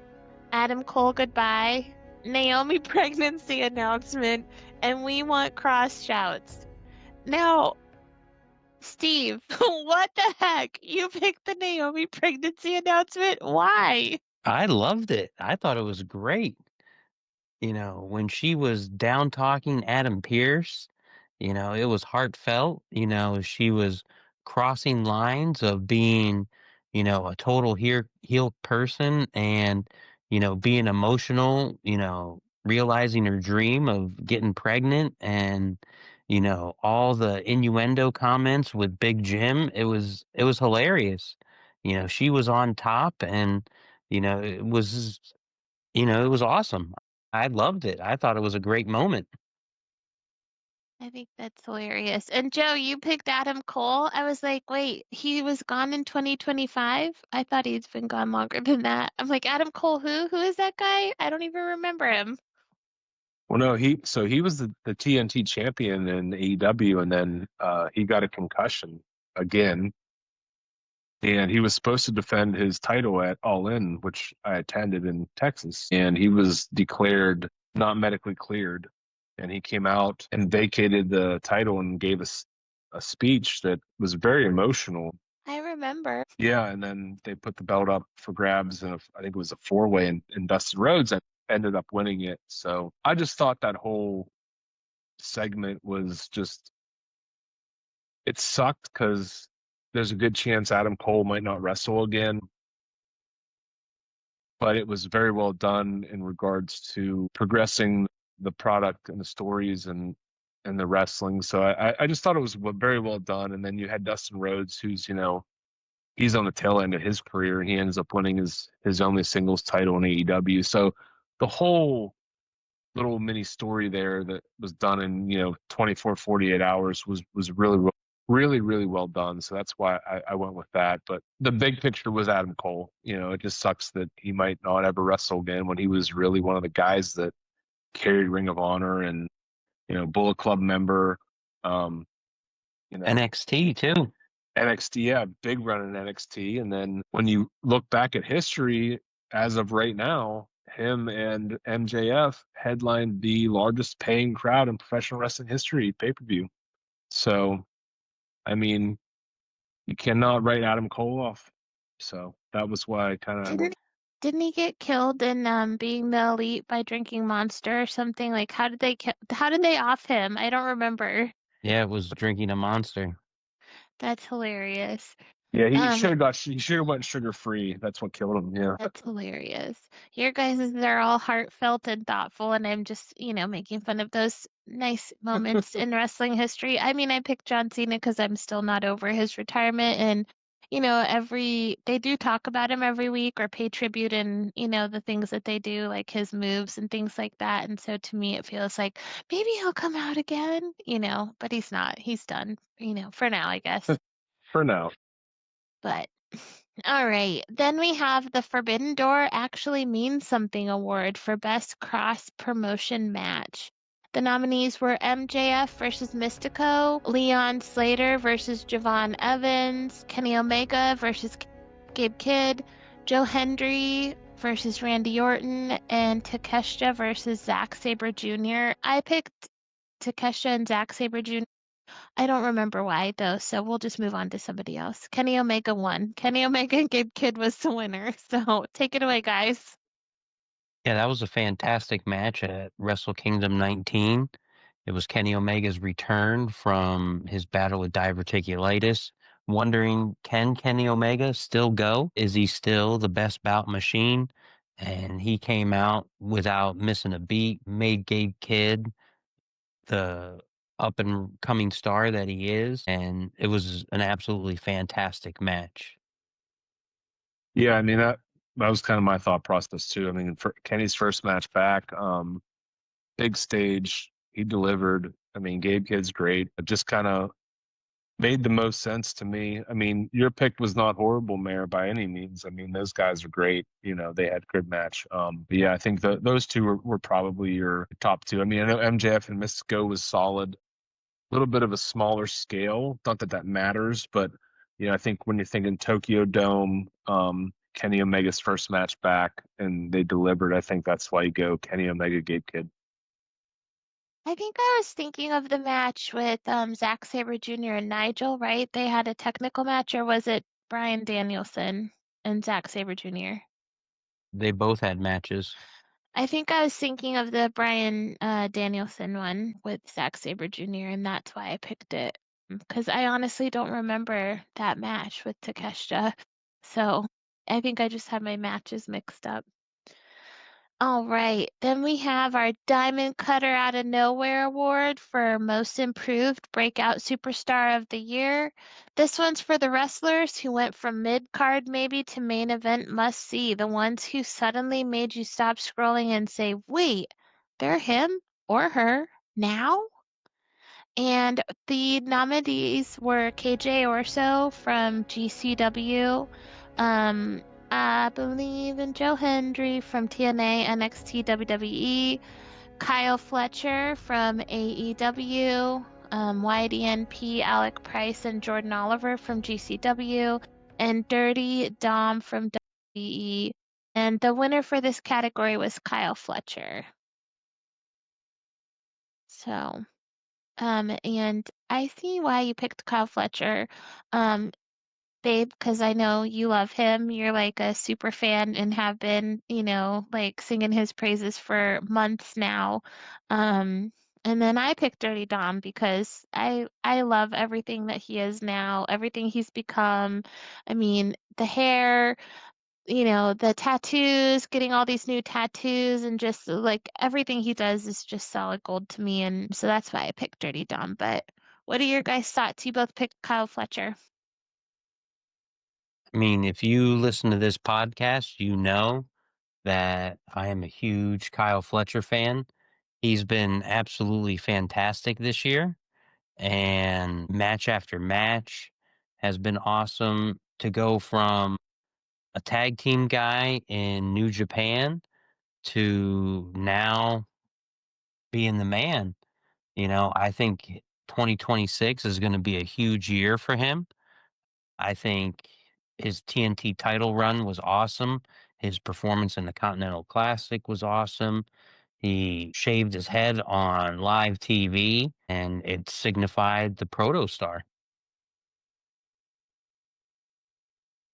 Adam Cole Goodbye, Naomi Pregnancy Announcement, and We Want Cross Shouts. Now, Steve, what the heck? You picked the Naomi pregnancy announcement? Why? I loved it. I thought it was great. When she was down talking Adam Pierce, it was heartfelt. She was crossing lines of being, a total heel person and, being emotional, realizing her dream of getting pregnant and, all the innuendo comments with Big Jim. It was hilarious. She was on top and, it was awesome. I loved it. I thought it was a great moment. I think that's hilarious. And Joe, you picked Adam Cole. I was like, wait, he was gone in 2025? I thought he's been gone longer than that. I'm like, Adam Cole, who? Who is that guy? I don't even remember him. Well, no, he was the TNT champion in AEW, and then he got a concussion again, and he was supposed to defend his title at All In, which I attended in Texas, and he was declared not medically cleared, and he came out and vacated the title and gave us a speech that was very emotional. I remember. Yeah, and then they put the belt up for grabs, and I think it was a four-way, and Dustin Rhodes ended up winning it. So I just thought that whole segment was just, it sucked because there's a good chance Adam Cole might not wrestle again, but it was very well done in regards to progressing the product and the stories and the wrestling. So I just thought it was very well done. And then you had Dustin Rhodes, who's he's on the tail end of his career, and he ends up winning his only singles title in AEW. So the whole little mini story there that was done in 24 48 hours was really well done. So that's why I went with that. But the big picture was Adam Cole. It just sucks that he might not ever wrestle again when he was really one of the guys that carried Ring of Honor and Bullet Club member. um NXT too. NXT, yeah, big run in NXT. And then when you look back at history, as of right now, him and MJF headlined the largest paying crowd in professional wrestling history, pay-per-view. So, I mean, you cannot write Adam Cole off. So that was why I kind of, Didn't he get killed in being the elite by drinking Monster or something? Like how did they off him? I don't remember. Yeah, it was drinking a monster. That's hilarious. yeah, Um, he should have went sugar free. That's what killed him. Yeah. That's hilarious. Your guys' are all heartfelt and thoughtful, and I'm just, making fun of those nice moments in wrestling history. I mean, I picked John Cena because I'm still not over his retirement, and they do talk about him every week or pay tribute and the things that they do, like his moves and things like that. And so to me, it feels like maybe he'll come out again, but he's not. He's done, for now, I guess. For now. But all right, then we have the Forbidden Door Actually Means Something Award for Best Cross Promotion Match. The nominees were MJF versus Mystico, Leon Slater versus Javon Evans, Kenny Omega versus Gabe Kidd, Joe Hendry versus Randy Orton, and Takeshita versus Zack Sabre Jr. I picked Takeshita and Zack Sabre Jr. I don't remember why though, so we'll just move on to somebody else. Kenny Omega won. Kenny Omega and Gabe Kidd was the winner. So take it away, guys. Yeah, that was a fantastic match at Wrestle Kingdom 19. It was Kenny Omega's return from his battle with diverticulitis. Wondering, can Kenny Omega still go? Is he still the best bout machine? And he came out without missing a beat, made Gabe Kidd the up and coming star that he is, and it was an absolutely fantastic match. Yeah, I mean that was kind of my thought process too. I mean, for Kenny's first match back, big stage, he delivered. I mean, Gabe Kidd's great. It just kind of made the most sense to me. I mean, your pick was not horrible, Mayor, by any means. I mean, those guys are great. You know, they had a good match. But yeah, I think those two were probably your top two. I mean, I know MJF and Mystico was solid. A little bit of a smaller scale. Not that that matters, but you know, I think when you're thinking Tokyo Dome, Kenny Omega's first match back, and they delivered. I think that's why you go Kenny Omega, Gabe Kidd. I think I was thinking of the match with Zack Sabre Jr. and Nigel, right? They had a technical match, or was it Bryan Danielson and Zack Sabre Jr.? They both had matches. I think I was thinking of the Bryan Danielson one with Zack Sabre Jr., and that's why I picked it. Because I honestly don't remember that match with Takeshita. So I think I just had my matches mixed up. All right, then we have our Diamond Cutter Out of Nowhere Award for Most Improved Breakout Superstar of the Year. This one's for the wrestlers who went from mid-card maybe to main event must-see, the ones who suddenly made you stop scrolling and say, wait, they're him or her now? And the nominees were KJ Orso from GCW, I believe in Joe Hendry from TNA, NXT, WWE, Kyle Fletcher from AEW, YDNP, Alec Price, and Jordan Oliver from GCW, and Dirty Dom from WWE. And the winner for this category was Kyle Fletcher. So. And I see why you picked Kyle Fletcher, babe, because I know you love him. You're like a super fan and have been, like singing his praises for months now. And then I picked Dirty Dom because I love everything that he is now, everything he's become. I mean, the hair, the tattoos, getting all these new tattoos, and just like everything he does is just solid gold to me. And so that's why I picked Dirty Dom. But what are your guys' thoughts? You both picked Kyle Fletcher. I mean, if you listen to this podcast, you know that I am a huge Kyle Fletcher fan. He's been absolutely fantastic this year, and match after match has been awesome. To go from a tag team guy in New Japan to now being the man, I think 2026 is going to be a huge year for him. I think his TNT title run was awesome. His performance in the Continental Classic was awesome. He shaved his head on live TV, and it signified the proto star.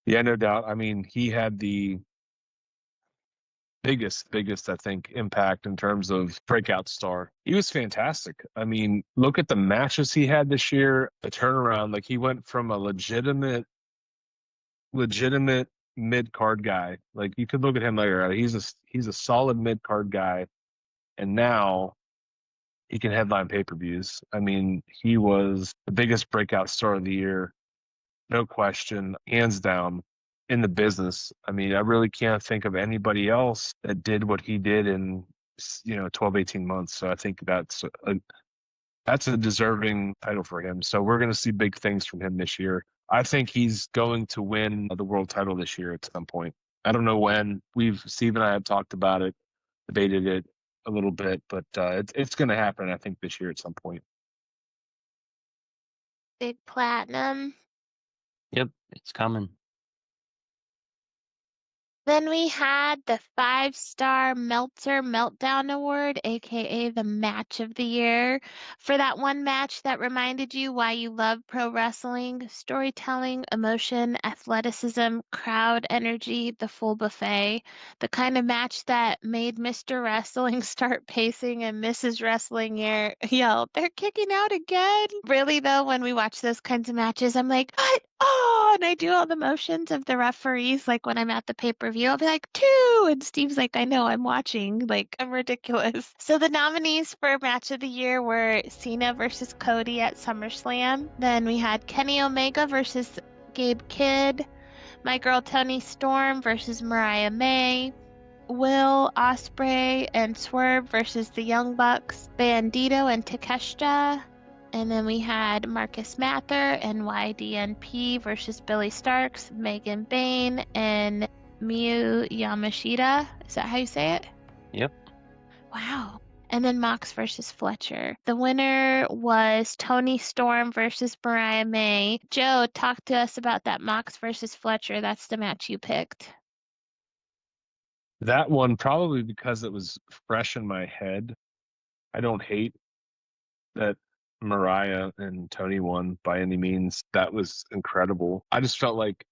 Yeah, no doubt. I mean, he had the biggest, I think, impact in terms of breakout star. He was fantastic. I mean, look at the matches he had this year, the turnaround. Like he went from a legitimate mid card guy. Like you could look at him like, all right, he's a solid mid card guy, and now he can headline pay per views. I mean, he was the biggest breakout star of the year, no question, hands down in the business. I mean, I really can't think of anybody else that did what he did in 12, 18 months. So I think that's a deserving title for him. So we're going to see big things from him this year. I think he's going to win the world title this year at some point. I don't know when. Steve and I have talked about it, debated it a little bit, but it's going to happen. I think this year at some point. Big Platinum. Yep, it's coming. Then we had the 5-star Meltzer Meltdown Award, aka the Match of the Year, for that one match that reminded you why you love pro wrestling: storytelling, emotion, athleticism, crowd energy, the full buffet. The kind of match that made Mr. Wrestling start pacing and Mrs. Wrestling yell, "They're kicking out again." Really, though, when we watch those kinds of matches, I'm like, "What? Oh," and I do all the motions of the referees. Like when I'm at the pay-per-view, I'll be like, "Two." And Steve's like, "I know, I'm watching." Like, I'm ridiculous. So the nominees for Match of the Year were Cena versus Cody at SummerSlam. Then we had Kenny Omega versus Gabe Kidd, my girl Toni Storm versus Mariah May, Will Ospreay and Swerve versus the Young Bucks, Bandito and Takeshita. And then we had Marcus Mather and YDNP versus Billy Starks, Megan Bain, and Miyu Yamashita. Is that how you say it? Yep. Wow. And then Mox versus Fletcher. The winner was Tony Storm versus Mariah May. Joe, talk to us about that Mox versus Fletcher. That's the match you picked. That one, probably because it was fresh in my head. I don't hate that Mariah and Tony won by any means. That was incredible. I just felt like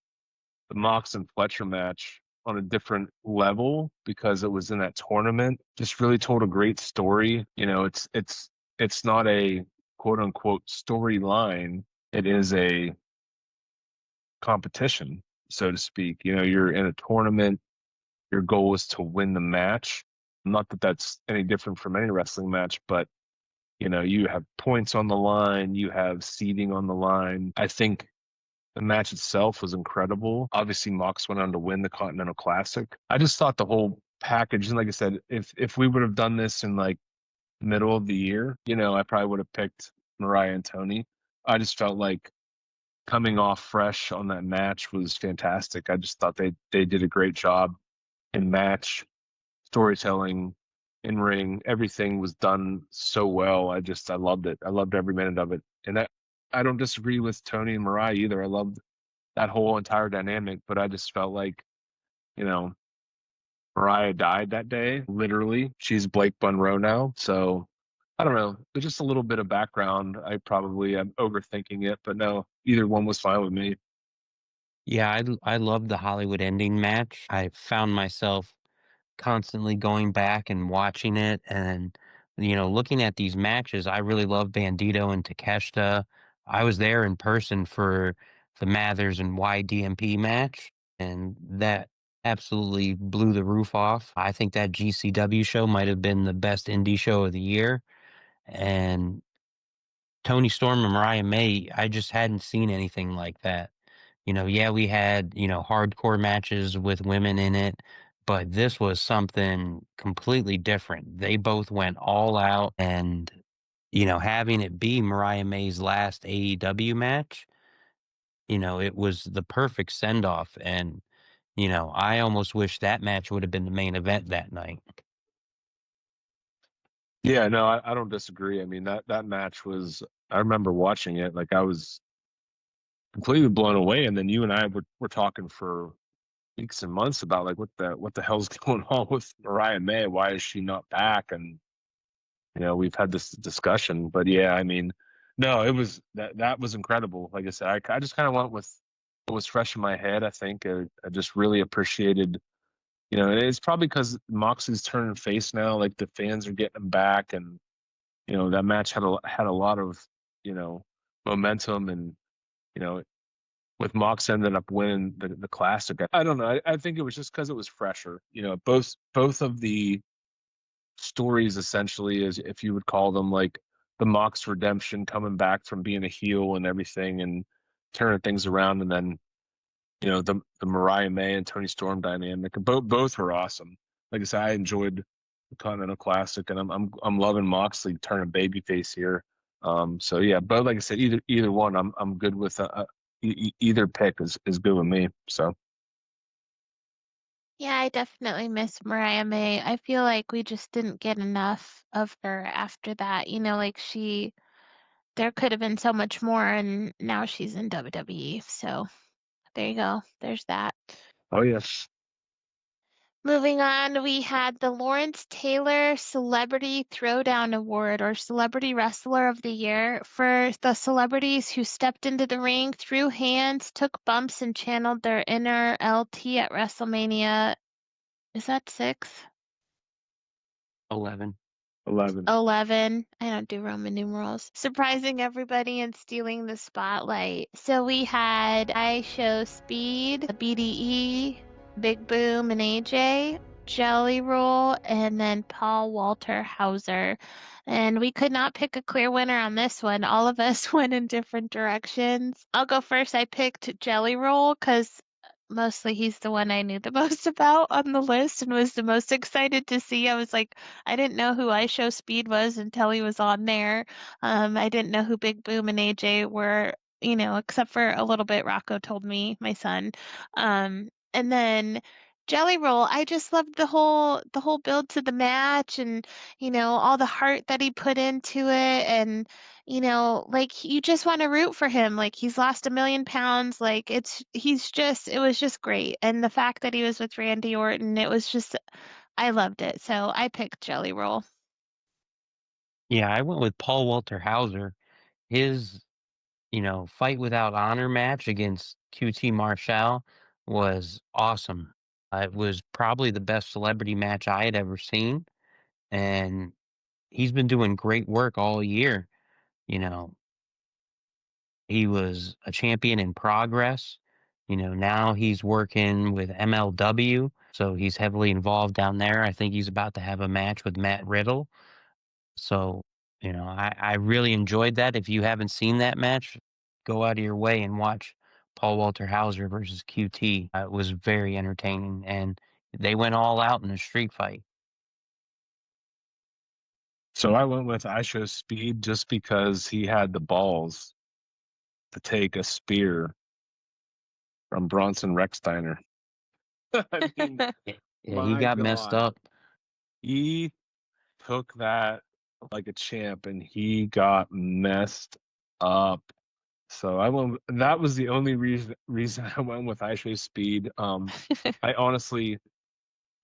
the Mox and Fletcher match on a different level because it was in that tournament. Just really told a great story. You know, it's not a quote unquote storyline. It is a competition, so to speak. You know, you're in a tournament. Your goal is to win the match. Not that that's any different from any wrestling match, but you know, you have points on the line, you have seeding on the line. I think the match itself was incredible. Obviously, Mox went on to win the Continental Classic. I just thought the whole package, and like I said, if we would have done this in like middle of the year, you know, I probably would have picked Mariah and Tony. I just felt like coming off fresh on that match was fantastic. I just thought they did a great job in match storytelling, in ring, everything was done so well. I loved it. I loved every minute of it. And I don't disagree with Tony and Mariah either. I loved that whole entire dynamic, but I just felt like, you know, Mariah died that day. Literally. She's Blake Monroe now. So I don't know. There's just a little bit of background. I probably am overthinking it, but no, either one was fine with me. Yeah, I love the Hollywood ending match. I found myself constantly going back and watching it and, looking at these matches. I really love Bandito and Takeshita. I was there in person for the Mathers and YDMP match, and that absolutely blew the roof off. I think that GCW show might have been the best indie show of the year. And Tony Storm and Mariah May, I just hadn't seen anything like that. Yeah, we had, hardcore matches with women in it, but this was something completely different. They both went all out, and, having it be Mariah May's last AEW match, it was the perfect send off. And, I almost wish that match would have been the main event that night. Yeah, no, I don't disagree. I mean, that match was, I remember watching it, like I was completely blown away. And then you and I were talking for weeks and months about like what the hell's going on with Mariah May? Why is she not back? And you know, we've had this discussion, but yeah, I mean, no, it was that was incredible. Like I said, I just kind of went with what was fresh in my head. I think I just really appreciated, you know, and it's probably because Moxley's turning face now. Like the fans are getting him back, and you know that match had a lot of you know momentum, and you know with Mox ended up winning the classic. I don't know. I think it was just because it was fresher. You know, both of the stories essentially, as if you would call them, like the Mox redemption, coming back from being a heel and everything, and turning things around, and then you know the Mariah May and Tony Storm dynamic. Both were awesome. Like I said, I enjoyed the Continental Classic, and I'm loving Moxley turning babyface here. So yeah, but like I said, either one, I'm good with. Either pick is good with me. So Yeah, I definitely miss Mariah May. I feel like we just didn't get enough of her after that. Like there could have been so much more, and now she's in WWE. So there you go. There's that. oh yes, Moving on, we had the Lawrence Taylor Celebrity Throwdown Award or Celebrity Wrestler of the Year for the celebrities who stepped into the ring, threw hands, took bumps, and channeled their inner LT at WrestleMania. Is that 6? 11. 11. 11. I don't do Roman numerals. Surprising everybody and stealing the spotlight. So we had I Show Speed, BDE, Big Boom, and AJ, Jelly Roll, and then Paul Walter Hauser. And we could not pick a clear winner on this one. All of us went in different directions. I'll go first. I picked Jelly Roll because mostly he's the one I knew the most about on the list and was the most excited to see. I was like, I didn't know who I Show Speed was until he was on there. I didn't know who Big Boom and AJ were, except for a little bit. Rocco told me, my son. And then Jelly Roll, I just loved the whole build to the match and all the heart that he put into it and like you just want to root for him. Like he's lost 1 million pounds. Like it was just great. And the fact that he was with Randy Orton, it was just I loved it. So I picked Jelly Roll. Yeah, I went with Paul Walter Hauser. His, fight without honor match against QT Marshall was awesome. It was probably the best celebrity match I had ever seen, and he's been doing great work all year. You know, he was a champion in progress. Now he's working with MLW, so he's heavily involved down there. I think he's about to have a match with Matt Riddle. So, I really enjoyed that. If you haven't seen that match, go out of your way and watch Paul Walter Hauser versus QT. It was very entertaining, and they went all out in a street fight. So I went with I Show Speed just because he had the balls to take a spear from Bronson Rechsteiner. I mean, Yeah, he my got messed God. up. He took that like a champ and he got messed up. So that was the only reason I went with I Show Speed. I honestly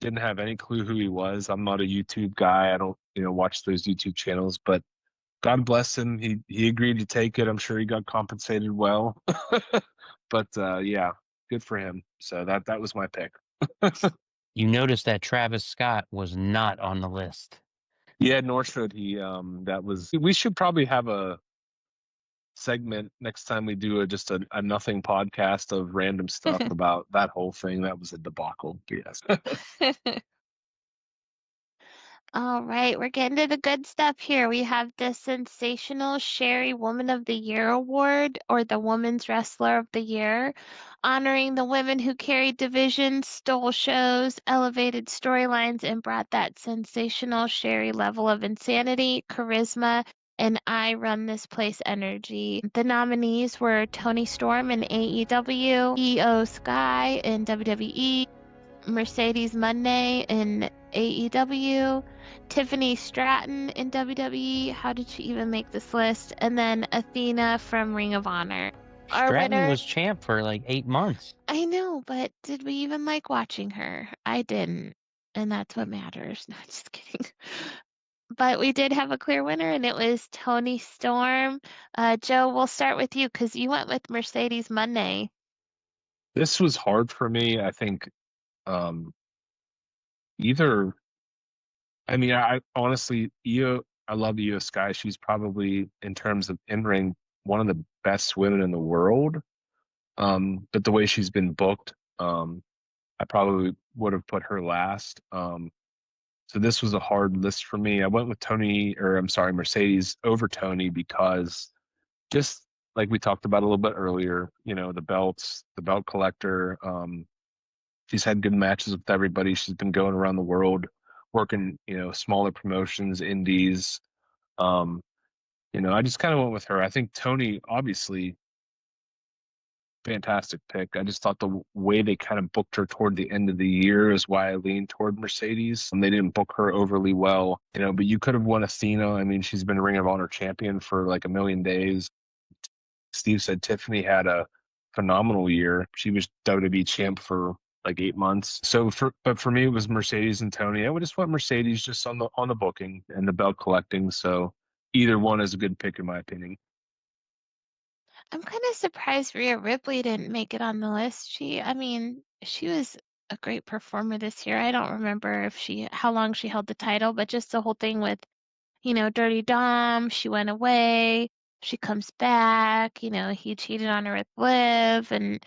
didn't have any clue who he was. I'm not a YouTube guy. I don't, watch those YouTube channels, but God bless him. He agreed to take it. I'm sure he got compensated well. But yeah, good for him. So that was my pick. You noticed that Travis Scott was not on the list. Yeah, nor should he. That was we should probably have a segment next time we do just a nothing podcast of random stuff about that whole thing. That was a debacle. Yes. All right, we're getting to the good stuff here. We have the Sensational Sherry Woman of the Year Award, or the Women's Wrestler of the Year, honoring the women who carried divisions, stole shows, elevated storylines, and brought that sensational Sherry level of insanity, charisma, and I run this place energy. The nominees were Toni Storm in AEW, Io Sky in WWE, Mercedes Monday in AEW, Tiffany Stratton in WWE. How did she even make this list? And then Athena from Ring of Honor. Our Stratton winner. was champ for like 8 months. I know, but did we even like watching her? I didn't. And that's what matters. No, just kidding. But we did have a clear winner, and it was Toni Storm. Joe, we'll start with you because you went with Mercedes Monday. This was hard for me. I think um, either. I mean, I honestly, I love Io Sky. She's probably, in terms of in ring, one of the best women in the world. But the way she's been booked, I probably would have put her last. So this was a hard list for me. I went with Mercedes over Tony because just like we talked about a little bit earlier, the belts, the belt collector. She's had good matches with everybody. She's been going around the world working, smaller promotions, indies. Um, I just kind of went with her. I think Tony, obviously, fantastic pick. I just thought the way they kind of booked her toward the end of the year is why I leaned toward Mercedes. And they didn't book her overly well, but you could have won Athena. I mean, she's been Ring of Honor champion for like a million days. Steve said Tiffany had a phenomenal year. She was WWE champ for like 8 months. But for me, it was Mercedes and Tony. I would just want Mercedes just on the booking and the belt collecting. So either one is a good pick in my opinion. I'm kind of surprised Rhea Ripley didn't make it on the list. I mean, she was a great performer this year. I don't remember how long she held the title, but just the whole thing with, Dirty Dom, she went away, she comes back, he cheated on her with Liv, and,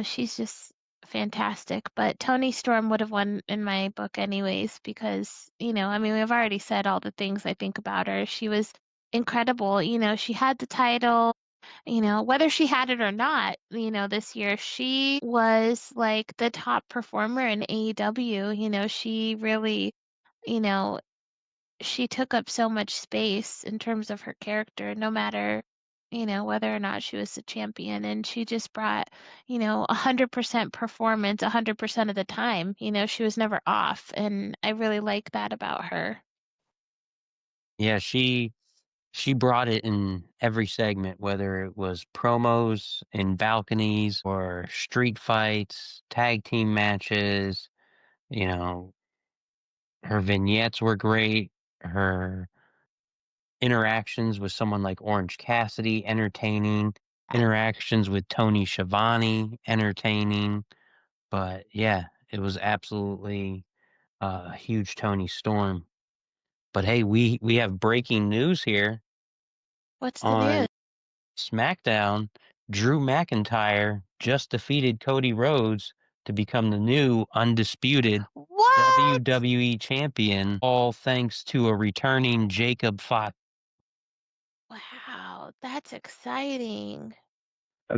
she's just fantastic. But Toni Storm would have won in my book anyways, because, I mean, we've already said all the things I think about her. She was incredible. She had the title, whether she had it or not, this year, she was like the top performer in AEW. She really, you know, she took up so much space in terms of her character, no matter, whether or not she was the champion. And she just brought, 100% performance 100% of the time. She was never off. And I really like that about her. Yeah, she brought it in every segment, whether it was promos in balconies or street fights, tag team matches. You know, her vignettes were great. Her interactions with someone like Orange Cassidy, entertaining. Interactions with Tony Schiavone, entertaining. But yeah, it was absolutely a huge Tony Storm. But hey, we have breaking news here What's the on news? SmackDown. Drew McIntyre just defeated Cody Rhodes to become the new undisputed What? WWE champion, all thanks to a returning Jacob Fatu. Wow, that's exciting.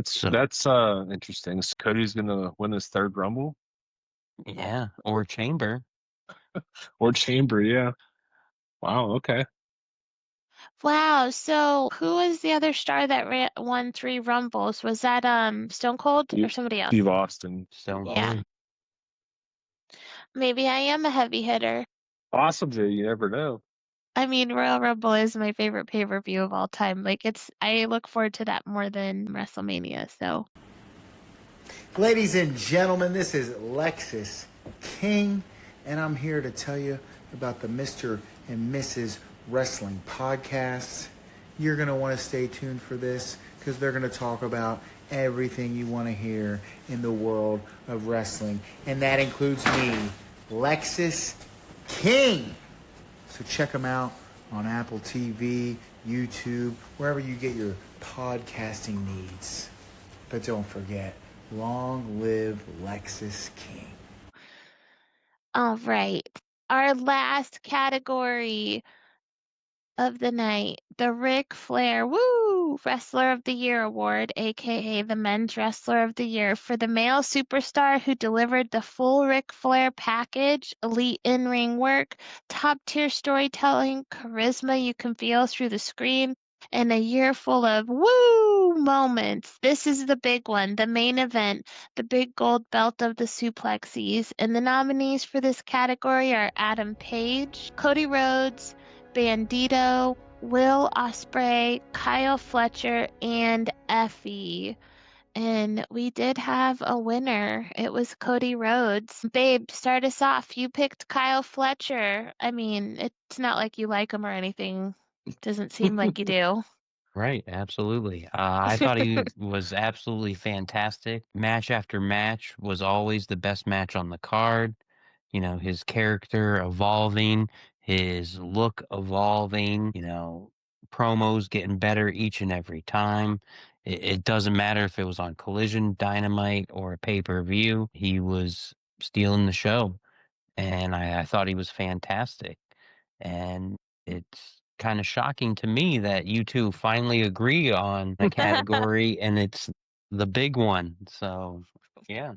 So That's interesting. So Cody's gonna win his third Rumble yeah, or Chamber. or Chamber. Yeah. Wow. Okay. Wow, so who was the other star that won 3 Rumbles? Was that Stone Cold or somebody else? Steve Austin. Stone Yeah, Cold. maybe I am a heavy hitter. Possibly. You never know. I mean, Royal Rumble is my favorite pay-per-view of all time. Like I look forward to that more than WrestleMania, so. Ladies and gentlemen, this is Lexus King, and I'm here to tell you about the Mr. and Mrs. Wrestling podcast. You're going to want to stay tuned for this because they're going to talk about everything you want to hear in the world of wrestling, and that includes me, Lexus King. So check them out on Apple TV, YouTube, wherever you get your podcasting needs. But don't forget, long live Lexus King. All right. Our last category of the night, the Ric Flair Wrestler of the Year Award, aka the Men's Wrestler of the Year, for the male superstar who delivered the full Ric Flair package, elite in-ring work, top-tier storytelling, charisma you can feel through the screen, and a year full of moments. This is the big one, the main event, the big gold belt of the Suplexies. And the nominees for this category are Adam Page, Cody Rhodes, Bandito, Will Ospreay, Kyle Fletcher, and Effie. And we did have a winner. It was Cody Rhodes. Babe, start us off. You picked Kyle Fletcher. I mean, it's not like you like him or anything. Doesn't seem like you do. Right, absolutely. I thought he was absolutely fantastic. Match after match was always the best match on the card. His character evolving, his look evolving, promos getting better each and every time. It doesn't matter if it was on Collision, Dynamite, or a pay-per-view. He was stealing the show, and I thought he was fantastic. And it's kind of shocking to me that you two finally agree on a category and it's the big one. So, yeah.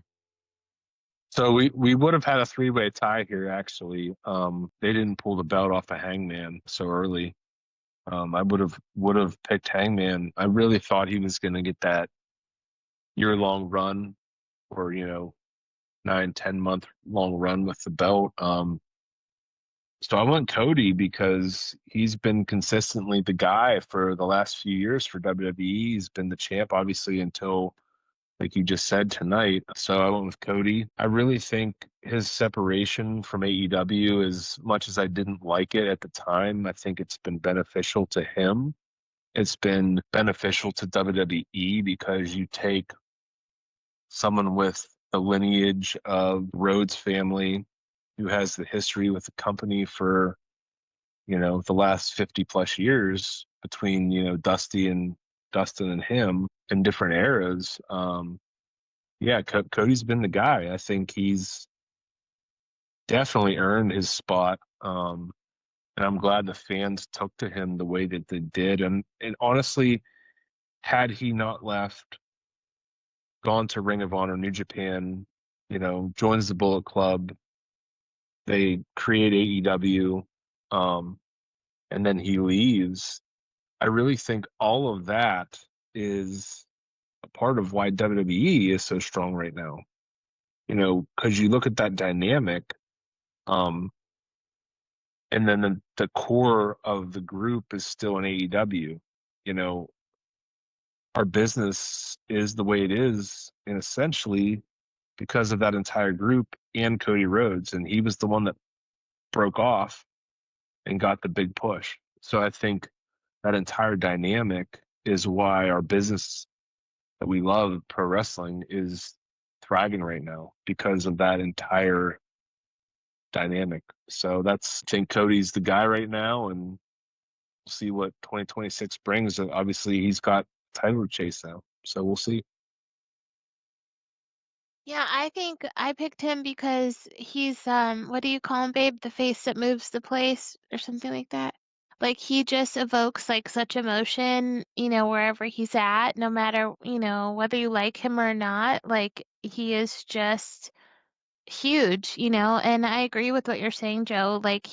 So we would have had a three-way tie here actually. They didn't pull the belt off of Hangman so early. I would have picked Hangman. I really thought he was going to get that year-long run, or 9-10 month long run with the belt. So I went Cody because he's been consistently the guy for the last few years for WWE. He's been the champ, obviously, until like you just said tonight. So I went with Cody. I really think his separation from AEW, as much as I didn't like it at the time, I think it's been beneficial to him. It's been beneficial to WWE because you take someone with the lineage of Rhodes family who has the history with the company for, the last 50 plus years between, Dusty and Dustin and him in different eras. Yeah, Cody's been the guy. I think he's definitely earned his spot. And I'm glad the fans took to him the way that they did. And honestly, had he not left, gone to Ring of Honor, New Japan, joins the Bullet Club, they create AEW, and then he leaves. I really think all of that is a part of why WWE is so strong right now. Because you look at that dynamic, um, and then the core of the group is still in AEW. You know, our business is the way it is, and essentially because of that entire group and Cody Rhodes, and he was the one that broke off and got the big push. So I think that entire dynamic is why our business that we love, pro wrestling, is thriving right now because of that entire dynamic. So I think Cody's the guy right now, and we'll see what 2026 brings. And obviously, he's got title to chase now, so we'll see. Yeah, I think I picked him because he's what do you call him, babe? The face that moves the place or something like that. Like he just evokes like such emotion, wherever he's at, no matter, whether you like him or not. Like he is just huge, and I agree with what you're saying, Joe. Like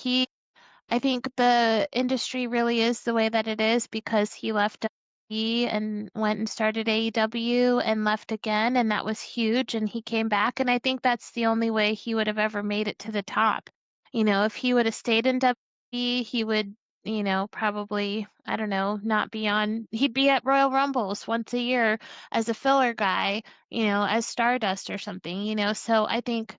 I think the industry really is the way that it is because he left WWE and went and started AEW and left again, and that was huge. And he came back, and I think that's the only way he would have ever made it to the top. If he would have stayed in WWE, he would, probably, I don't know, not be on, he'd be at Royal Rumbles once a year as a filler guy, as Stardust or something, So I think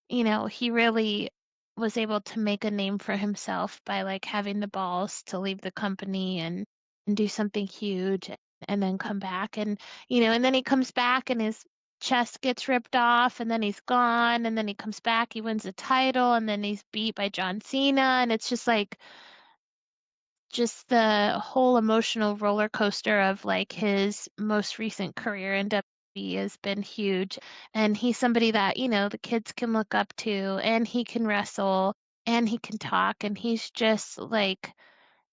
he really was able to make a name for himself by like having the balls to leave the company and do something huge and then come back and then he comes back and his chest gets ripped off and then he's gone and then he comes back, he wins the title and then he's beat by John Cena and it's just like just the whole emotional roller coaster of like his most recent career in WWE has been huge. And he's somebody that, the kids can look up to and he can wrestle and he can talk and he's just like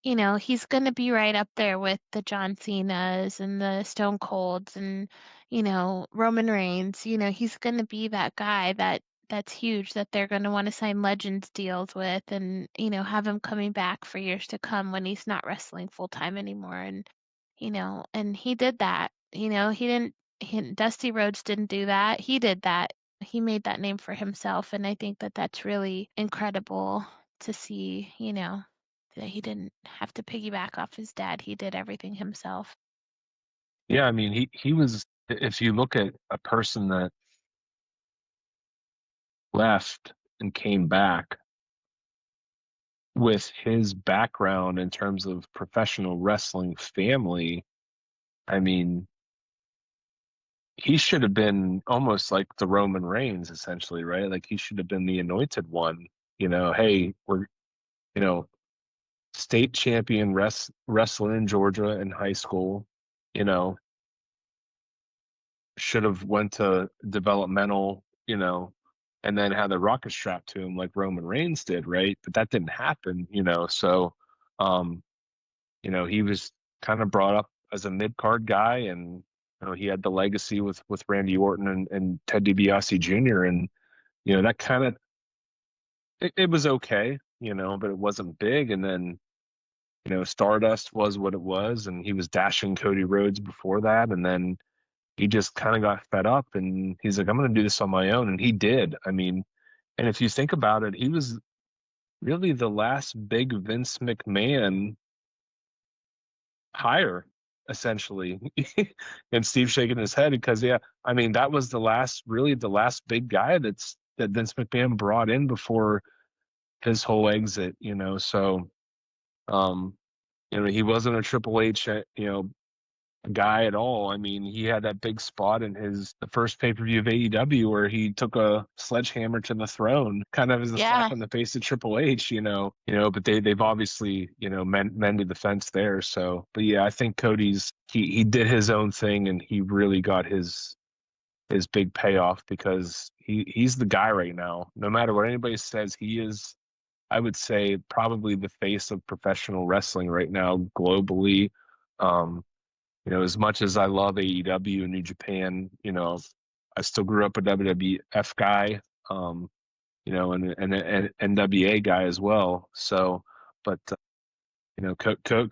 he's going to be right up there with the John Cenas and the Stone Colds and, Roman Reigns. He's going to be that guy that's huge that they're going to want to sign legends deals with and, have him coming back for years to come when he's not wrestling full time anymore. And he did that. Dusty Rhodes didn't do that. He did that. He made that name for himself. And I think that that's really incredible to see, that he didn't have to piggyback off his dad. He did everything himself. Yeah, I mean, he was. If you look at a person that left and came back with his background in terms of professional wrestling family, I mean, he should have been almost like the Roman Reigns, essentially, right? Like he should have been the anointed one. Hey, we're you know state champion wrestling in Georgia in high school. You know, should have went to developmental. And then had the rocket strapped to him like Roman Reigns did, right? But that didn't happen. So um, he was kind of brought up as a mid card guy, and he had the legacy with Randy Orton and Ted DiBiase Jr. And that kind of it was okay, but it wasn't big. And then Stardust was what it was, and he was dashing Cody Rhodes before that, and then he just kind of got fed up, and he's like, I'm going to do this on my own, and he did. I mean, and if you think about it, he was really the last big Vince McMahon hire. essentially. And Steve shaking his head because, yeah, I mean, that was really the last big guy that Vince McMahon brought in before his whole exit, So, um, he wasn't a Triple H, guy at all. I mean, he had that big spot in the first pay-per-view of AEW where he took a sledgehammer to the throne, kind of as a slap Yeah. in the face of Triple H, but they've obviously, mended the fence there. So, but yeah, I think he did his own thing and he really got his big payoff because he's the guy right now. No matter what anybody says, he is, I would say, probably the face of professional wrestling right now globally. Um, as much as I love AEW and New Japan, I still grew up a WWF guy, and an NWA guy as well. So, but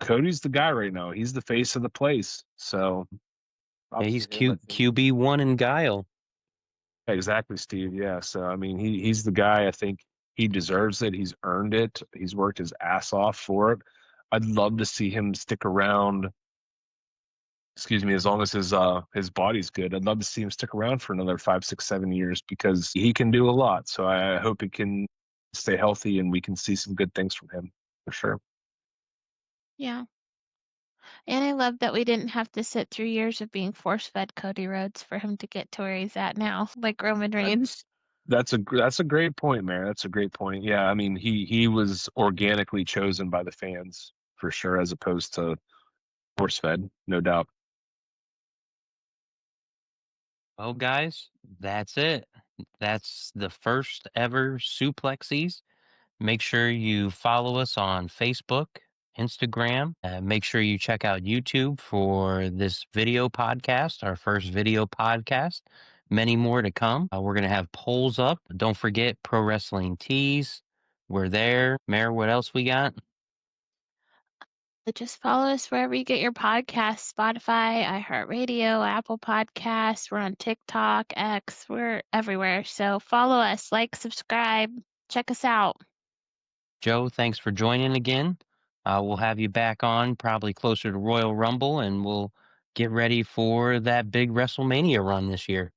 Cody's the guy right now. He's the face of the place. So, Yeah, props he's to him. I think QB1 in Guile. exactly, Steve. Yeah. So, I mean, he's the guy. I think he deserves it. He's earned it. He's worked his ass off for it. I'd love to see him stick around, excuse me, as long as his body's good. I'd love to see him stick around for another 5, 6, 7 years because he can do a lot. So I hope he can stay healthy and we can see some good things from him for sure. Yeah. And I love that we didn't have to sit through years of being force-fed Cody Rhodes for him to get to where he's at now, like Roman Reigns. That's a great point, Mayor. That's a great point. Yeah, I mean he was organically chosen by the fans for sure, as opposed to force fed, no doubt. Well, guys, that's it. That's the first ever Suplexies. Make sure you follow us on Facebook, Instagram. Make sure you check out YouTube for this video podcast, our first video podcast. Many more to come. We're going to have polls up. Don't forget Pro Wrestling Tees. We're there. Mayor, what else we got? Just follow us wherever you get your podcasts, Spotify, iHeartRadio, Apple Podcasts. We're on TikTok, X. We're everywhere. So follow us, like, subscribe, check us out. Joe, thanks for joining again. We'll have you back on probably closer to Royal Rumble, and we'll get ready for that big WrestleMania run this year.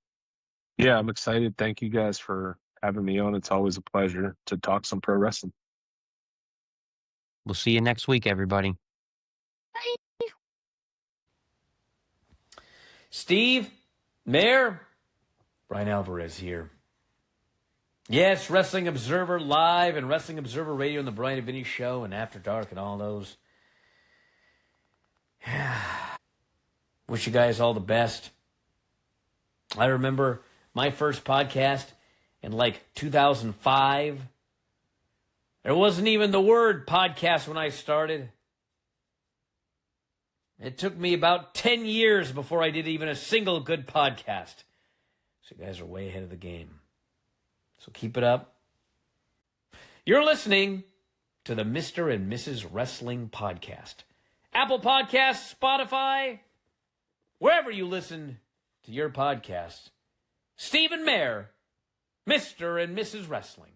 Yeah, I'm excited. Thank you guys for having me on. It's always a pleasure to talk some pro wrestling. We'll see you next week, everybody. Bye. Steve, Mayor, Brian Alvarez here. Yes, Wrestling Observer Live and Wrestling Observer Radio and the Brian and Vinny Show and After Dark and all those. Wish you guys all the best. I remember my first podcast in like 2005. There wasn't even the word podcast when I started. It took me about 10 years before I did even a single good podcast. So you guys are way ahead of the game. So keep it up. You're listening to the Mr. and Mrs. Wrestling Podcast. Apple Podcasts, Spotify, wherever you listen to your podcasts. Stephen Mayer, Mr. and Mrs. Wrestling.